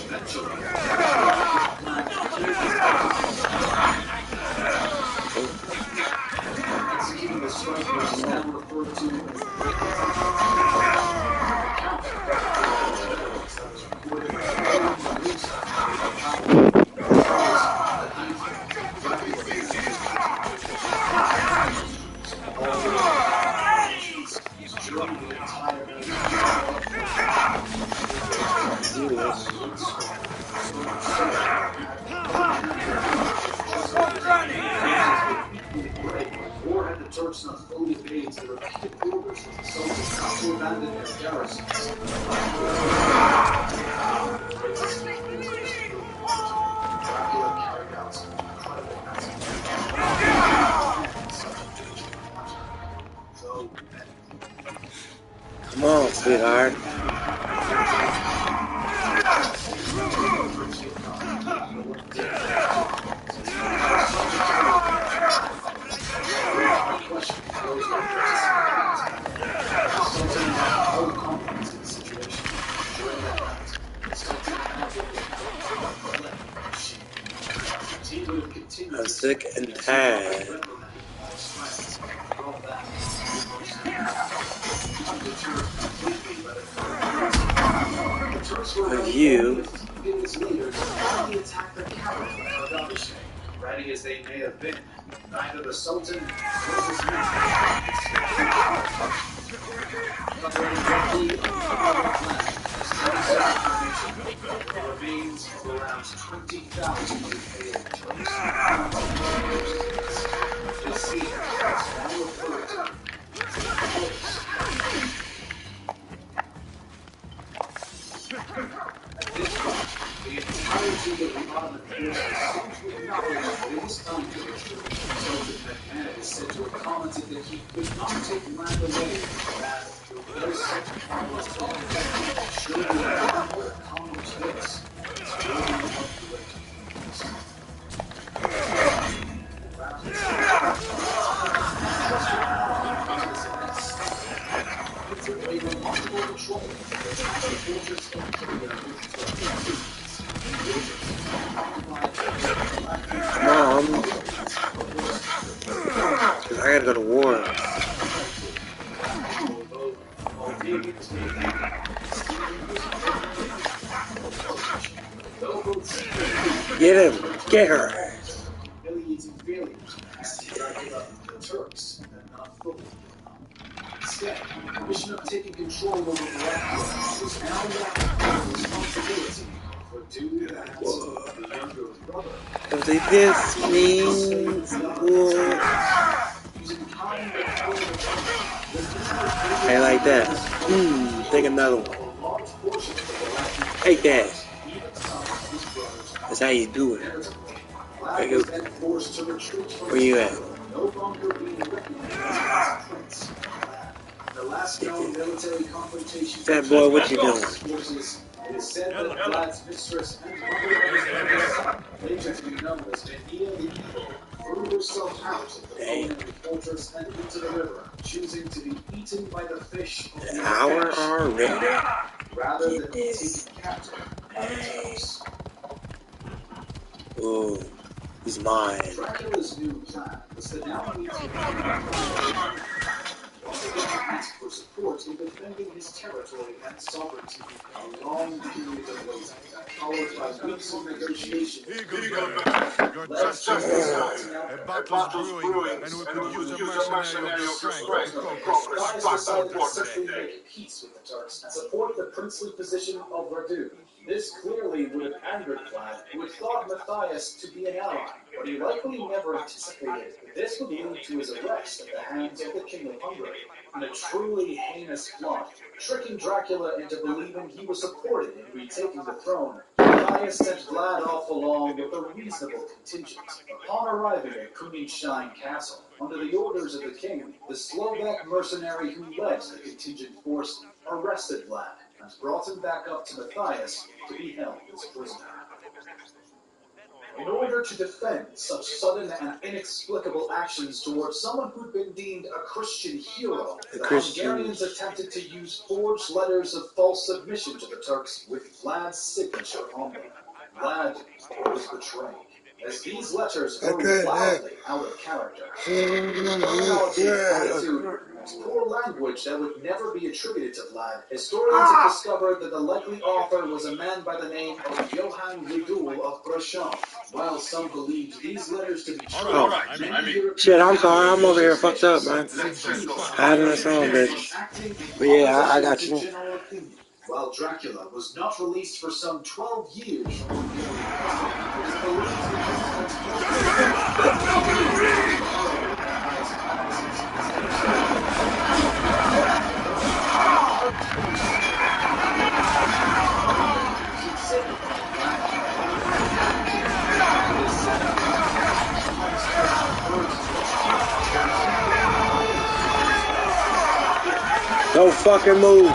Eventually, executing the strike which is now referred to as the Great Or had the Turks not fully obeyed the repeated orders of the Sultan not to abandon their garrisons. Dracula carried out some incredible acts. Come on, sweetheart. I'm sick and tired of you. Ready as they may have been, neither the Sultan nor his the remains of around 20,000 failed Turks. This scene is now referred to at this point, the entirety of the Ottoman forces seems to acknowledge that in this time period, Sultan Mehmed is said to have commented that he could not take land away, that the very such powerless thought should be a more common place. It's worthy of the legend. It's a remarkable control. The fortress of Mom, I gotta go to war. Get him! Get her! Humiliating failure to Dracula the Turks and not fully. Instead, the mission of taking control over Dracula was now left with the responsibility for due the hands of the younger brother. If they this means war. I like that. Take another one. Take that. That's how you do it. Where you at? Fat boy, what you doing? It is said that Vlad's mistress and mother, later to be known as Medea the Evil, threw herself out of the Roman fortress and into the river, choosing to be eaten by the fish of the hour already. rather than be taken captive by the Turks. Oh, he's mine. Dracula's new plan was to now need to ask for support in defending his territory and sovereignty. A long period of waiting, followed by weeks of negotiation. Your justice. A battle's brewing, and we could use a mercenary of your strength to make peace with the Turks and support the princely position of Verdu. This clearly would have angered Vlad, who had thought Matthias to be an ally, but he likely never anticipated that this would lead to his arrest at the hands of the King of Hungary, in a truly heinous plot, tricking Dracula into believing he was supported in retaking the throne. Matthias sent Vlad off along with a reasonable contingent. Upon arriving at Königstein Castle, under the orders of the king, the Slovak mercenary who led the contingent force arrested Vlad and brought him back up to Matthias to be held as prisoner. In order to defend such sudden and inexplicable actions towards someone who'd been deemed a Christian hero, the Hungarians attempted to use forged letters of false submission to the Turks with Vlad's signature on them. Vlad was betrayed, as these letters were wildly out of character. Terminology, attitude, and poor language that would never be attributed to Vlad, historians have discovered that the likely author was a man by the name of Johann Ridul of Brasov. While some believed these letters to be true, shit, I'm sorry, I'm over here fucked up, man. Having a song, bitch. But yeah, I got you. While Dracula was not released for some 12 years from Don't fucking move.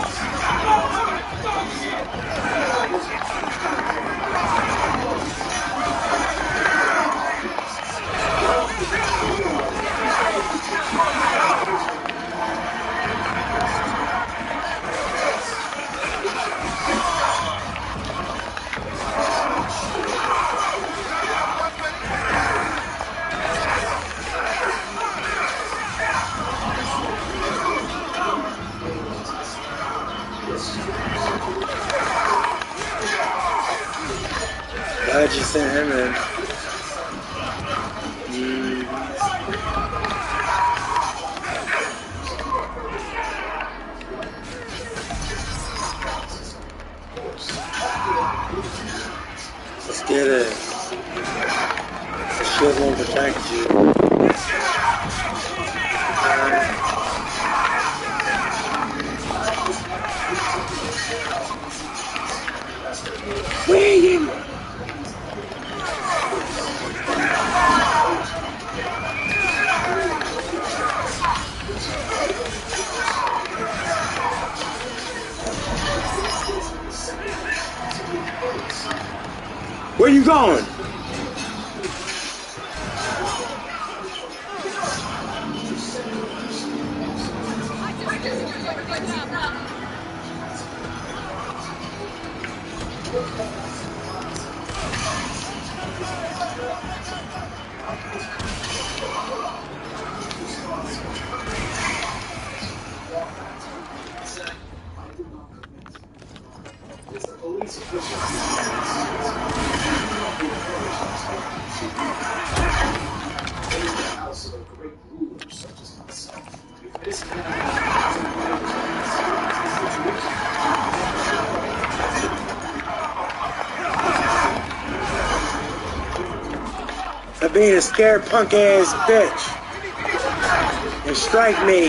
Glad you sent him in. Let's get it. The shit won't protect you. Waiting. Where you going? For being a scared punk ass bitch and strike me.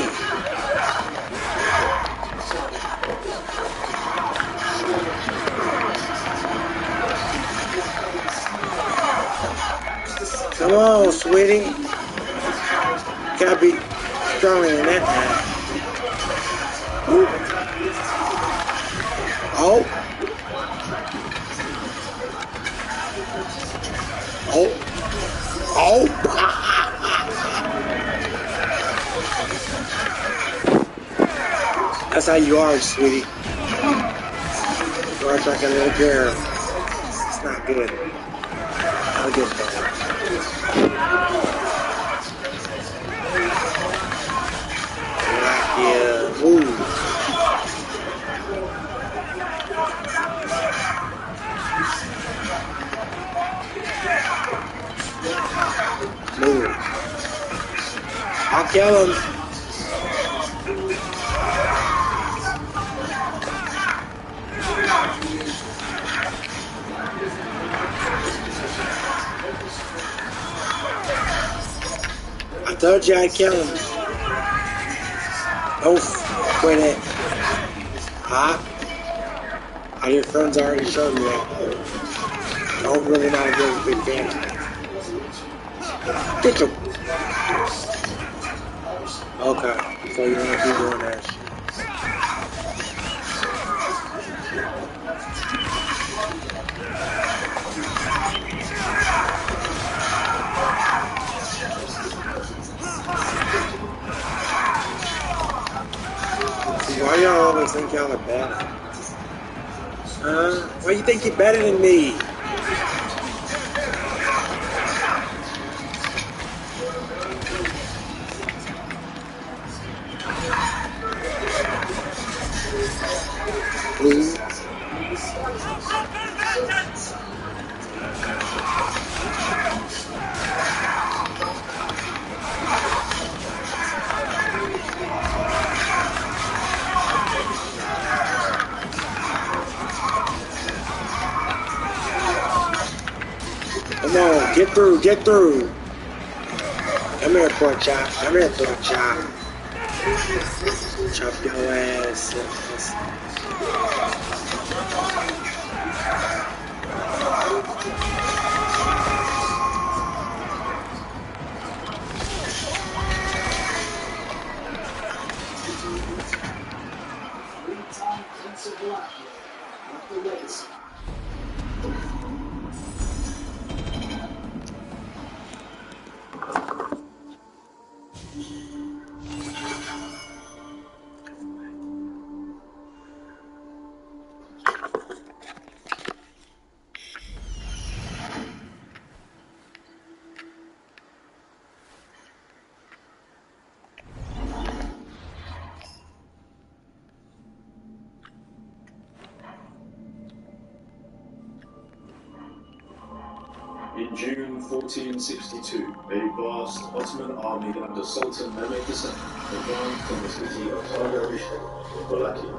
Come on, sweetie. Gotta be stronger than that now. Ooh. Oh. Oh. Oh! That's how you are, sweetie. You are like a little girl. It's not good. I'll get better. Yeah. Ooh. Move. I'll kill him. I told you I'd kill him. Don't quit it. Huh? All your friends already showed me that. I'm really not a really big fan of it. Get your... Okay, so you want to keep doing that shit. See, why y'all always think y'all are better? Huh? Why you think you're better than me? Ooh. Come on, get through, get through. Come here, pork chop. Come here, pork chop. Chop your ass. Three-time Prince of Blackwood, not the legacy. In June 1462, a vast Ottoman army under Sultan Mehmed II advanced on the city of Killerkjharris5 in Wallachia.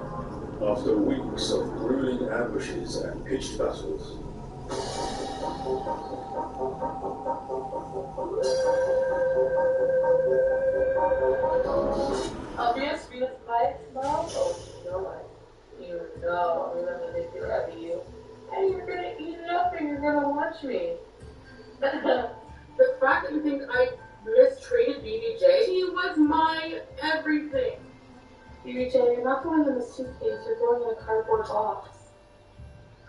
After weeks of grueling ambushes and pitched battles, Obvious feels like now. Oh, you know what? You know I'm gonna make it out of you. And you're gonna eat it up and you're gonna watch me. The fact that you think I mistreated BBJ, he was my everything. BBJ, you're not going in the suitcase, you're going in a cardboard box.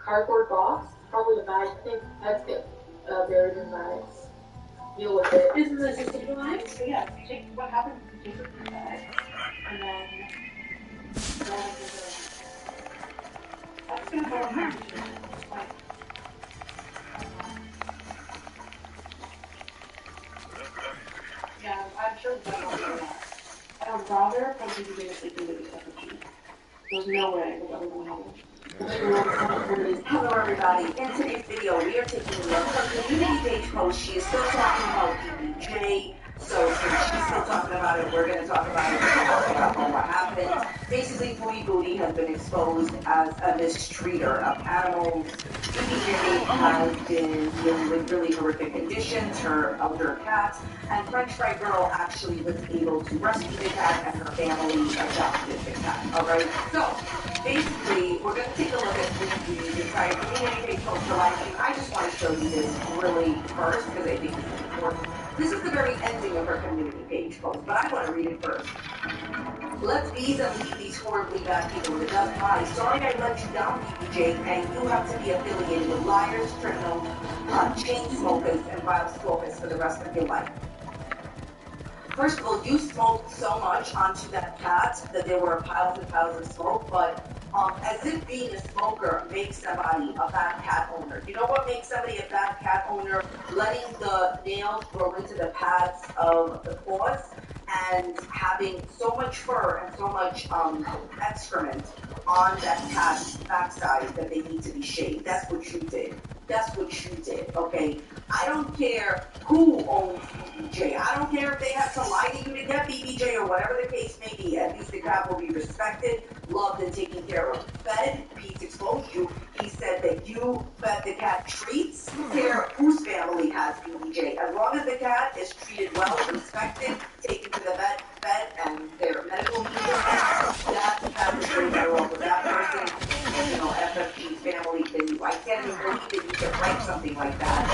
Cardboard box? Probably a bag. I think that's it. Buried in bags. Deal with it. Isn't this a stabilized? So yeah, you take what happens is you take it from the bag, and then that's gonna go on. Yeah, I'm sure that's not gonna happen. I would rather probably be doing sleeping with the FFG. There's no way that would happen. Hello everybody, in today's video we are taking a look at her community page post. She is still talking about BBJ, so since she's still talking about it, we're going to talk about it. We're going to talk about what happened. Basically, Booty Booty has been exposed as a mistreater of animals. BBJ has been dealing with really horrific conditions, her elder cat, and French Fry Girl actually was able to rescue the cat and her family adopted the cat, alright? So, basically, we're going to take a look at this entire community page post for life. I just want to show you this really first because I think it's important. This is the very ending of her community page post, but I want to read it first. Let's ease and leave these horribly bad people to death. Hi, sorry I let you down, BBJ, and you have to be affiliated with liars, criminals, chain smokers, and vile stalkers for the rest of your life. First of all, you smoked so much onto that cat that there were piles and piles of smoke, but as if being a smoker makes somebody a bad cat owner. You know what makes somebody a bad cat owner? Letting the nails grow into the pads of the paws and having so much fur and so much excrement on that cat's backside that they need to be shaved. That's what you did. That's what you did, okay? I don't care who owns BBJ. I don't care if they have to lie to you to get BBJ or whatever the case may be. At least the cat will be respected, loved, and taken care of. Fed, Pete exposed you. He said that you fed the cat treats. I don't care whose family has BBJ. As long as the cat is treated well, respected, taken to the vet, fed, and their medical needs are met, that cat is way better off with that person, you know, FFG's family than you. I can't even believe that you took write something like that.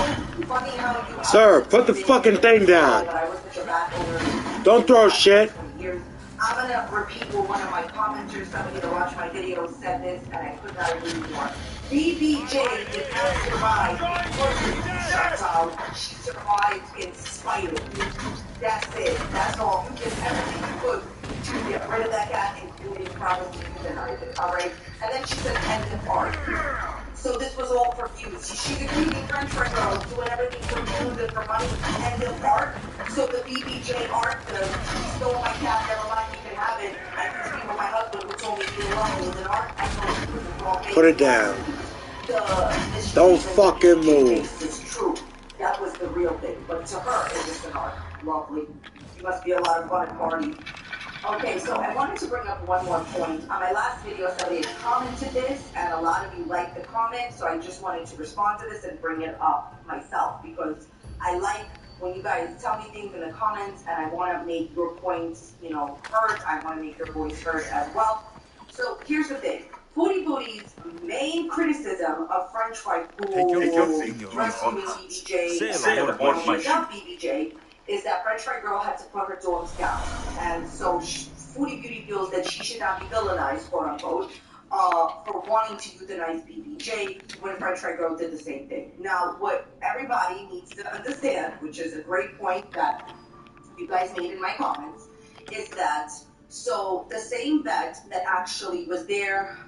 Funny how you Sir, put the fucking thing down. But I was such a bad owner. Don't throw shit. 20 years. I'm gonna repeat what one of my commenters, somebody that watched my video, said this, and I could not agree more. BBJ did not survive because of shuts out. She survived in spite of you. That's it. That's all. You did everything you could to get rid of that cat, including probably euthanize it. All right. And then she said, end of art. So this was all for views. She's a greedy French right girl, doing everything for views and for money. End of art. So the BBJ art, the stole my cat, never mind, you can have it. I can speak with my husband who told me he alone was an art. I told him it was all fake. Put it down. Don't fucking move. It's true. That was the real thing. But to her, it was an art. Lovely. You must be a lot of fun at parties. Okay, so I wanted to bring up one more point. On my last video, somebody had commented this, and a lot of you liked the comment, so I just wanted to respond to this and bring it up myself, because I like when you guys tell me things in the comments, and I want to make your points, you know, heard. I want to make your voice heard as well. So here's the thing. Foodie Bootie's main criticism of French Fry rescuing BBJ and BBJ is that French Fry Girl had to put her dogs down. And so Foodie Beauty feels that she should not be villainized, quote unquote, for wanting to euthanize BBJ when French Fry Girl did the same thing. Now, what everybody needs to understand, which is a great point that you guys made in my comments, is that so the same vet that actually was there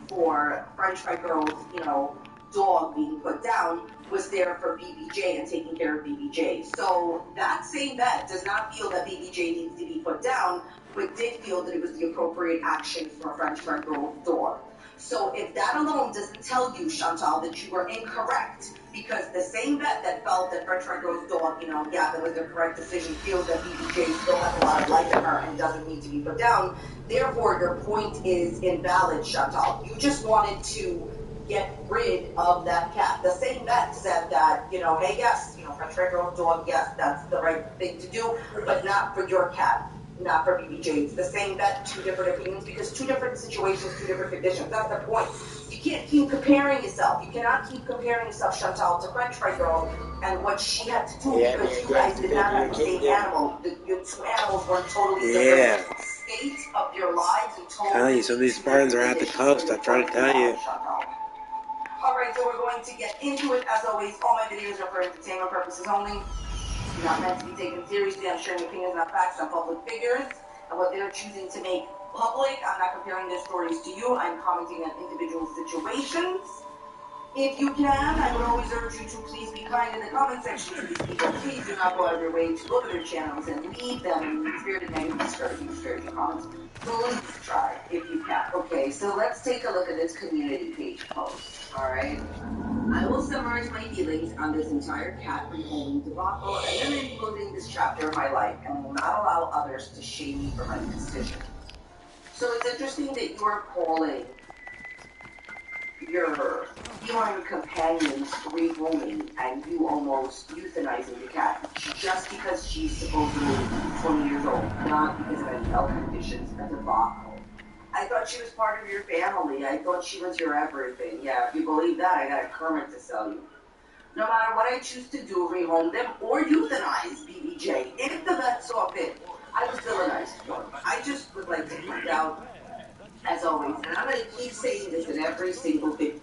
for French Fry Girl's, you know, dog being put down was there for BBJ and taking care of BBJ. So that same vet does not feel that BBJ needs to be put down, but did feel that it was the appropriate action for French Fry Girl's dog. So if that alone doesn't tell you, Chantal, that you were incorrect, because the same vet that felt that French Fry Girl's dog, you know, yeah, that was the correct decision, feels that BBJ still has a lot of life in her and doesn't need to be put down, therefore your point is invalid, Chantal. You just wanted to get rid of that cat. The same vet said that, you know, hey, yes, you know, French Fry Girl's dog, yes, that's the right thing to do, but not for your cat. Not for BBJ. It's the same vet, two different opinions, because two different situations, two different conditions. That's the point. You can't keep comparing yourself. You cannot keep comparing yourself, Chantal, to French Fry Girl and what she had to do, because you guys did not have the same animal. Your two animals were totally different states of your lives and totally. Tell you, some of these Spartans are at the coast. I tried to tell you. Alright, so we're going to get into it. As always, all my videos are for entertainment purposes only. Not meant to be taken seriously. I'm sharing opinions, not facts, on public figures and what they're choosing to make public. I'm not comparing their stories to you. I'm commenting on individual situations. If you can, I would always urge you to please be kind in the comment section to these people. Please do not go out of your way to look at their channels and leave them in spirited negative discouraging comments. Please try if you can. Okay, so let's take a look at this community page post. Alright? I will summarize my feelings on this entire cat rehoming debacle and then including this chapter of my life, and will not allow others to shame me for my decision. So it's interesting that you are calling your feline companions rehoming and you almost euthanizing the cat just because she's supposedly 20 years old, not because of any health conditions, a debacle. I thought she was part of your family. I thought she was your everything. Yeah, if you believe that, I got a Kermit to sell you. No matter what I choose to do, rehome them or euthanize BBJ, if the vet saw fit, I was villainized for them. I just would like to point out, as always, and I'm going to keep saying this in every single video.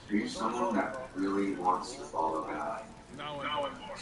Are you someone that really wants to follow God? Now and more.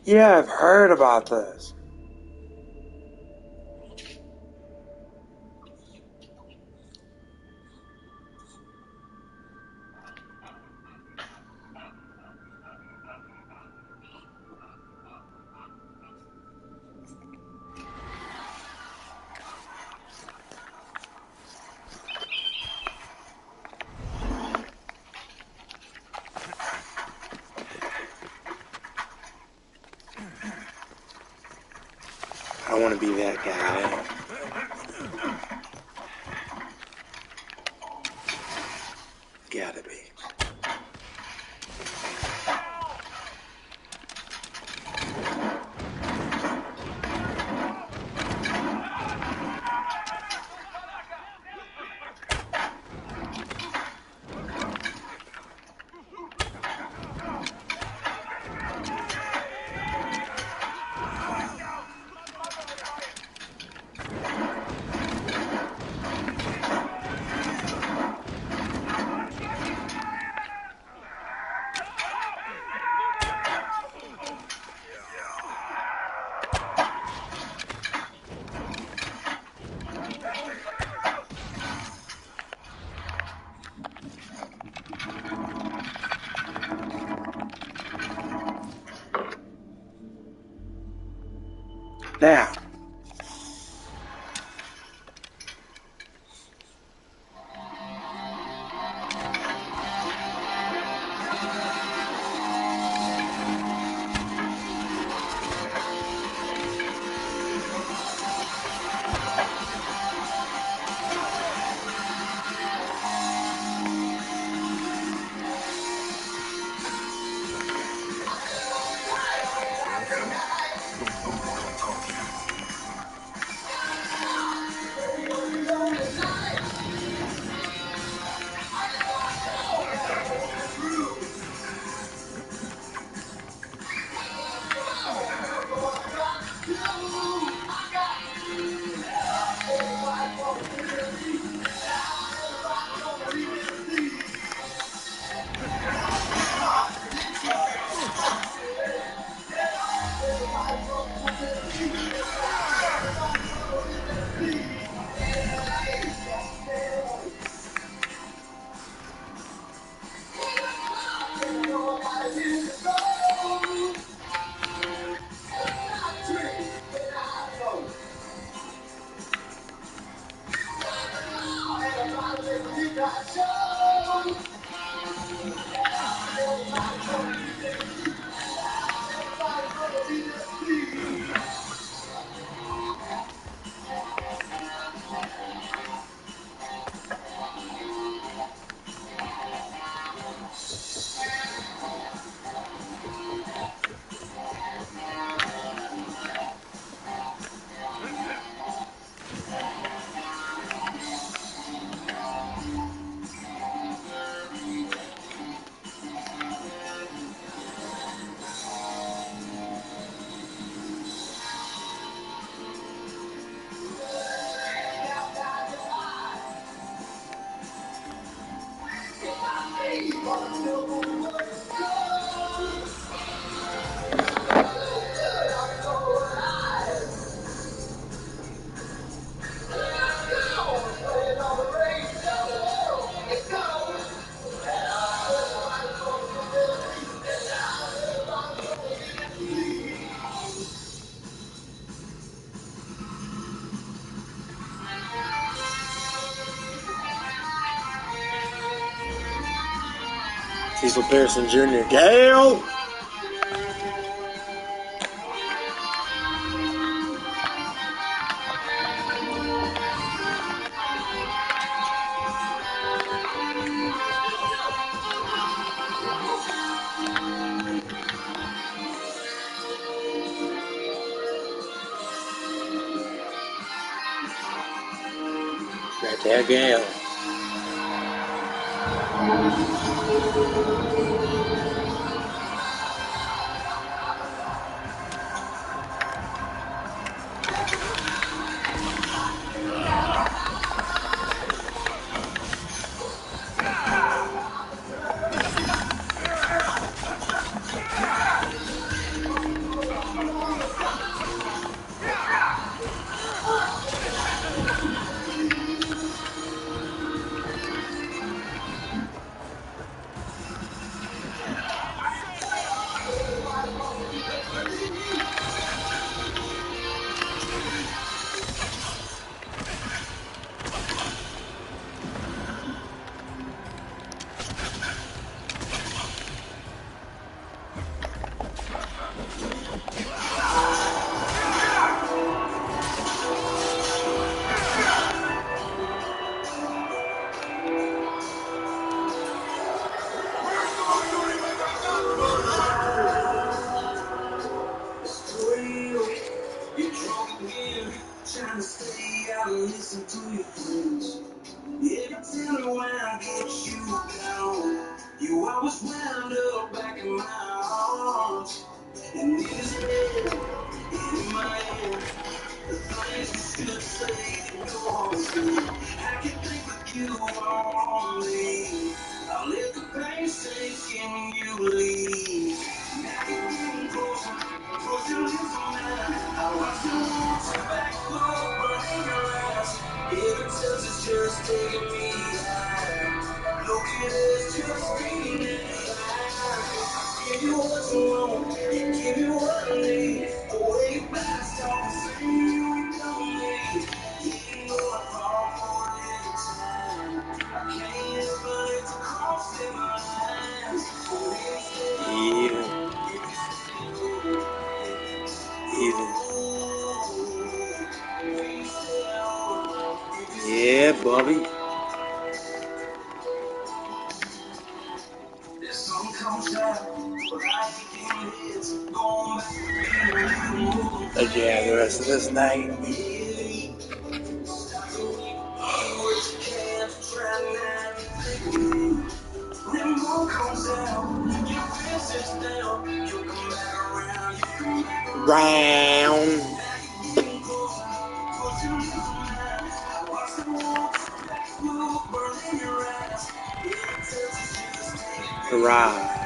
Yeah, I've heard about this. don't want to be that guy. Gotta be. Now, Cecil Pearson Jr. Gale! Right there, Gale. I'll let the pain sink in when you leave. Now you're getting closer, closer to mine. I watch the water back flow, burning your eyes. Every touch is just taking me high. Look at us, just beating it high. Give you what you want, give you what I need. Away back, stop and see you don't need. You know I fall for it every time. I can't ever let you cross in my eyes. Yeah, Bobby. The sun comes out, but I think it's going back to being you. Let you have the rest of this night. Round. Hurrah.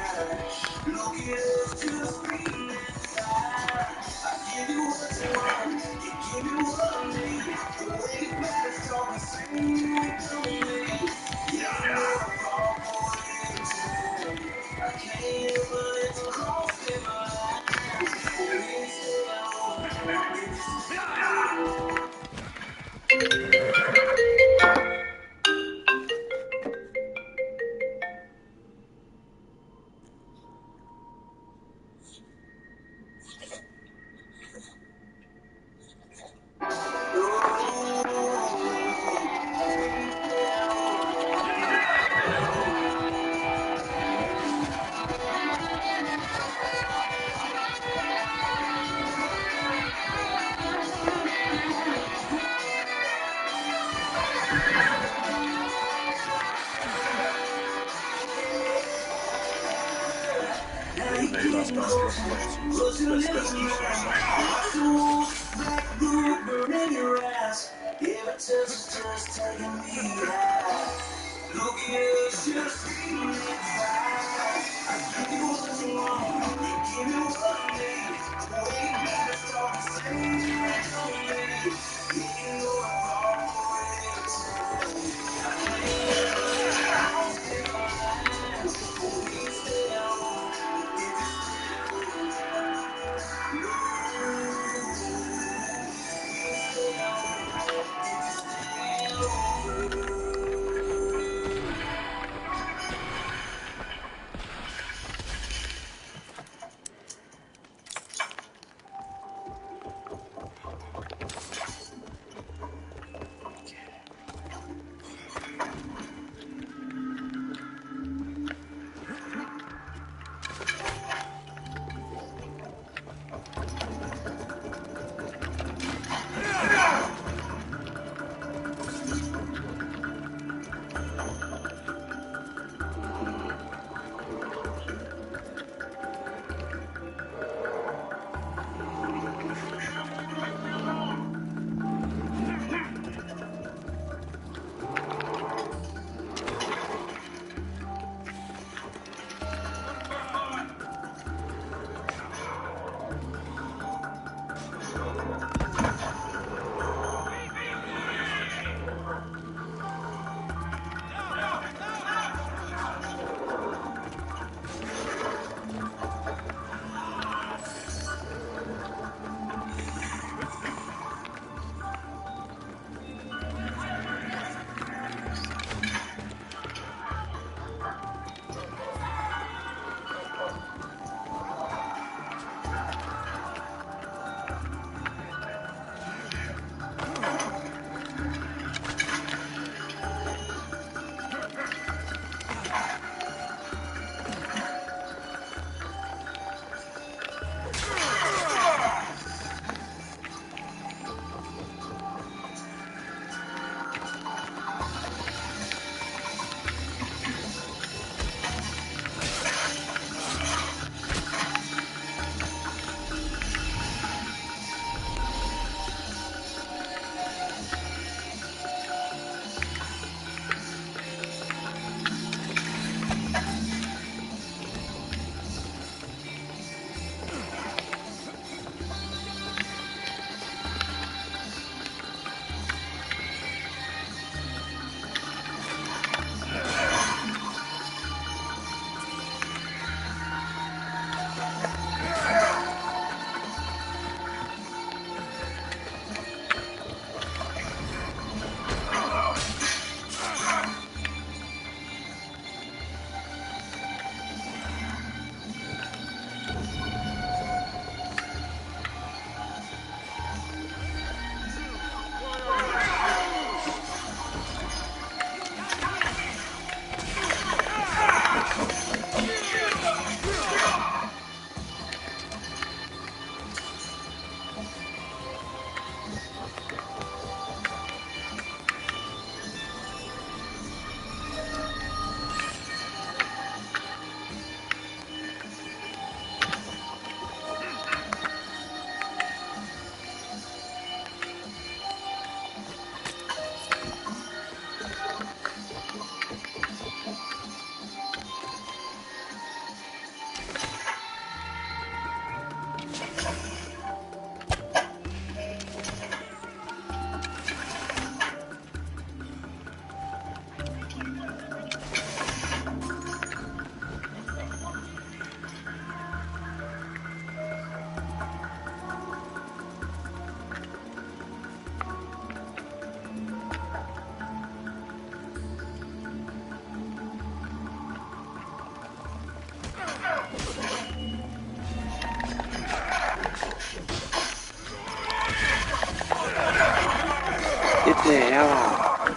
the hell out.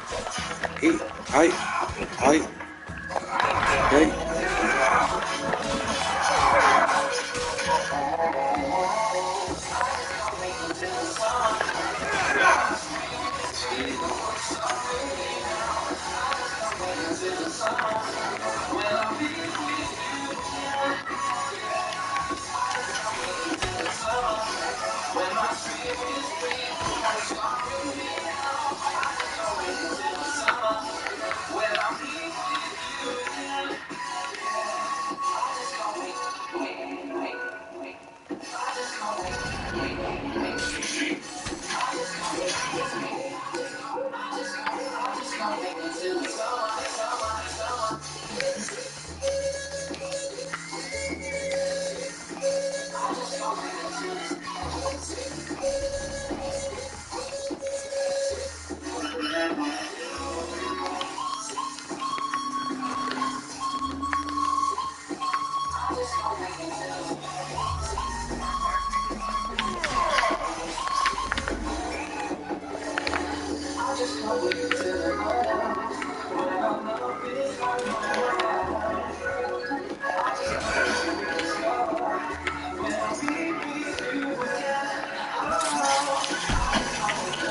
Hey.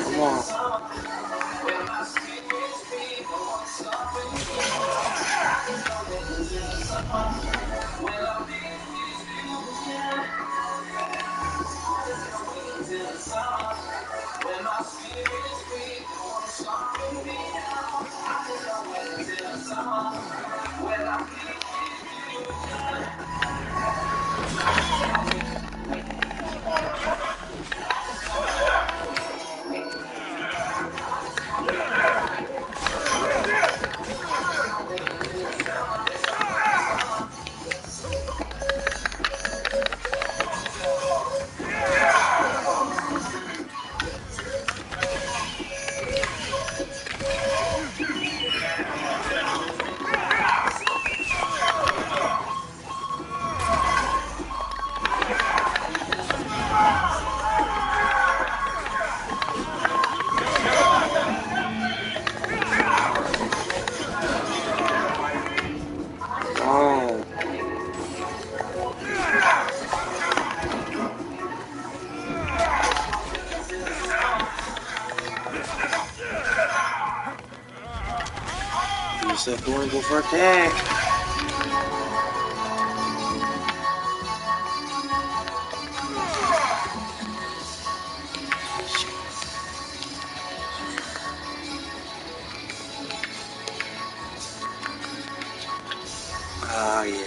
Come on. Oh. You said go and go for attack. Oh, yeah.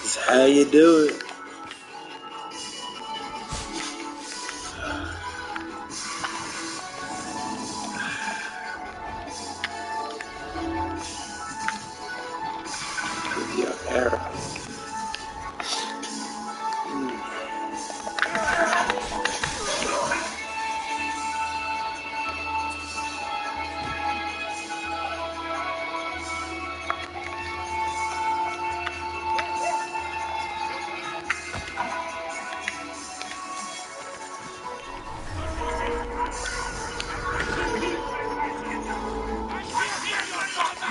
That's how you do it. With your arrow. I still hear your thoughts!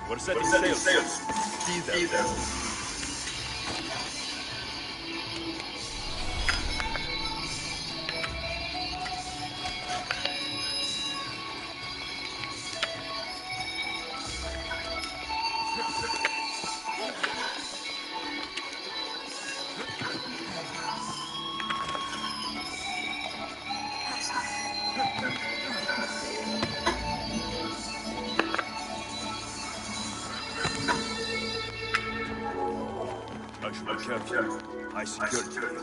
We're setting sails. Be there. careful. High security.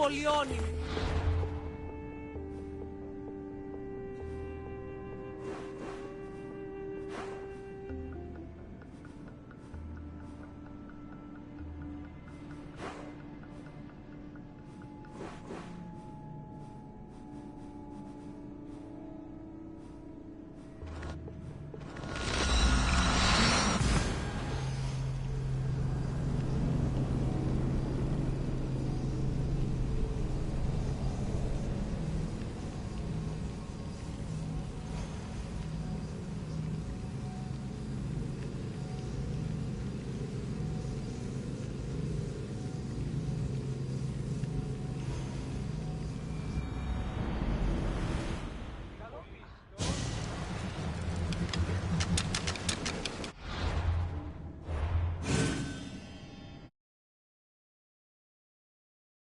Napoleoni.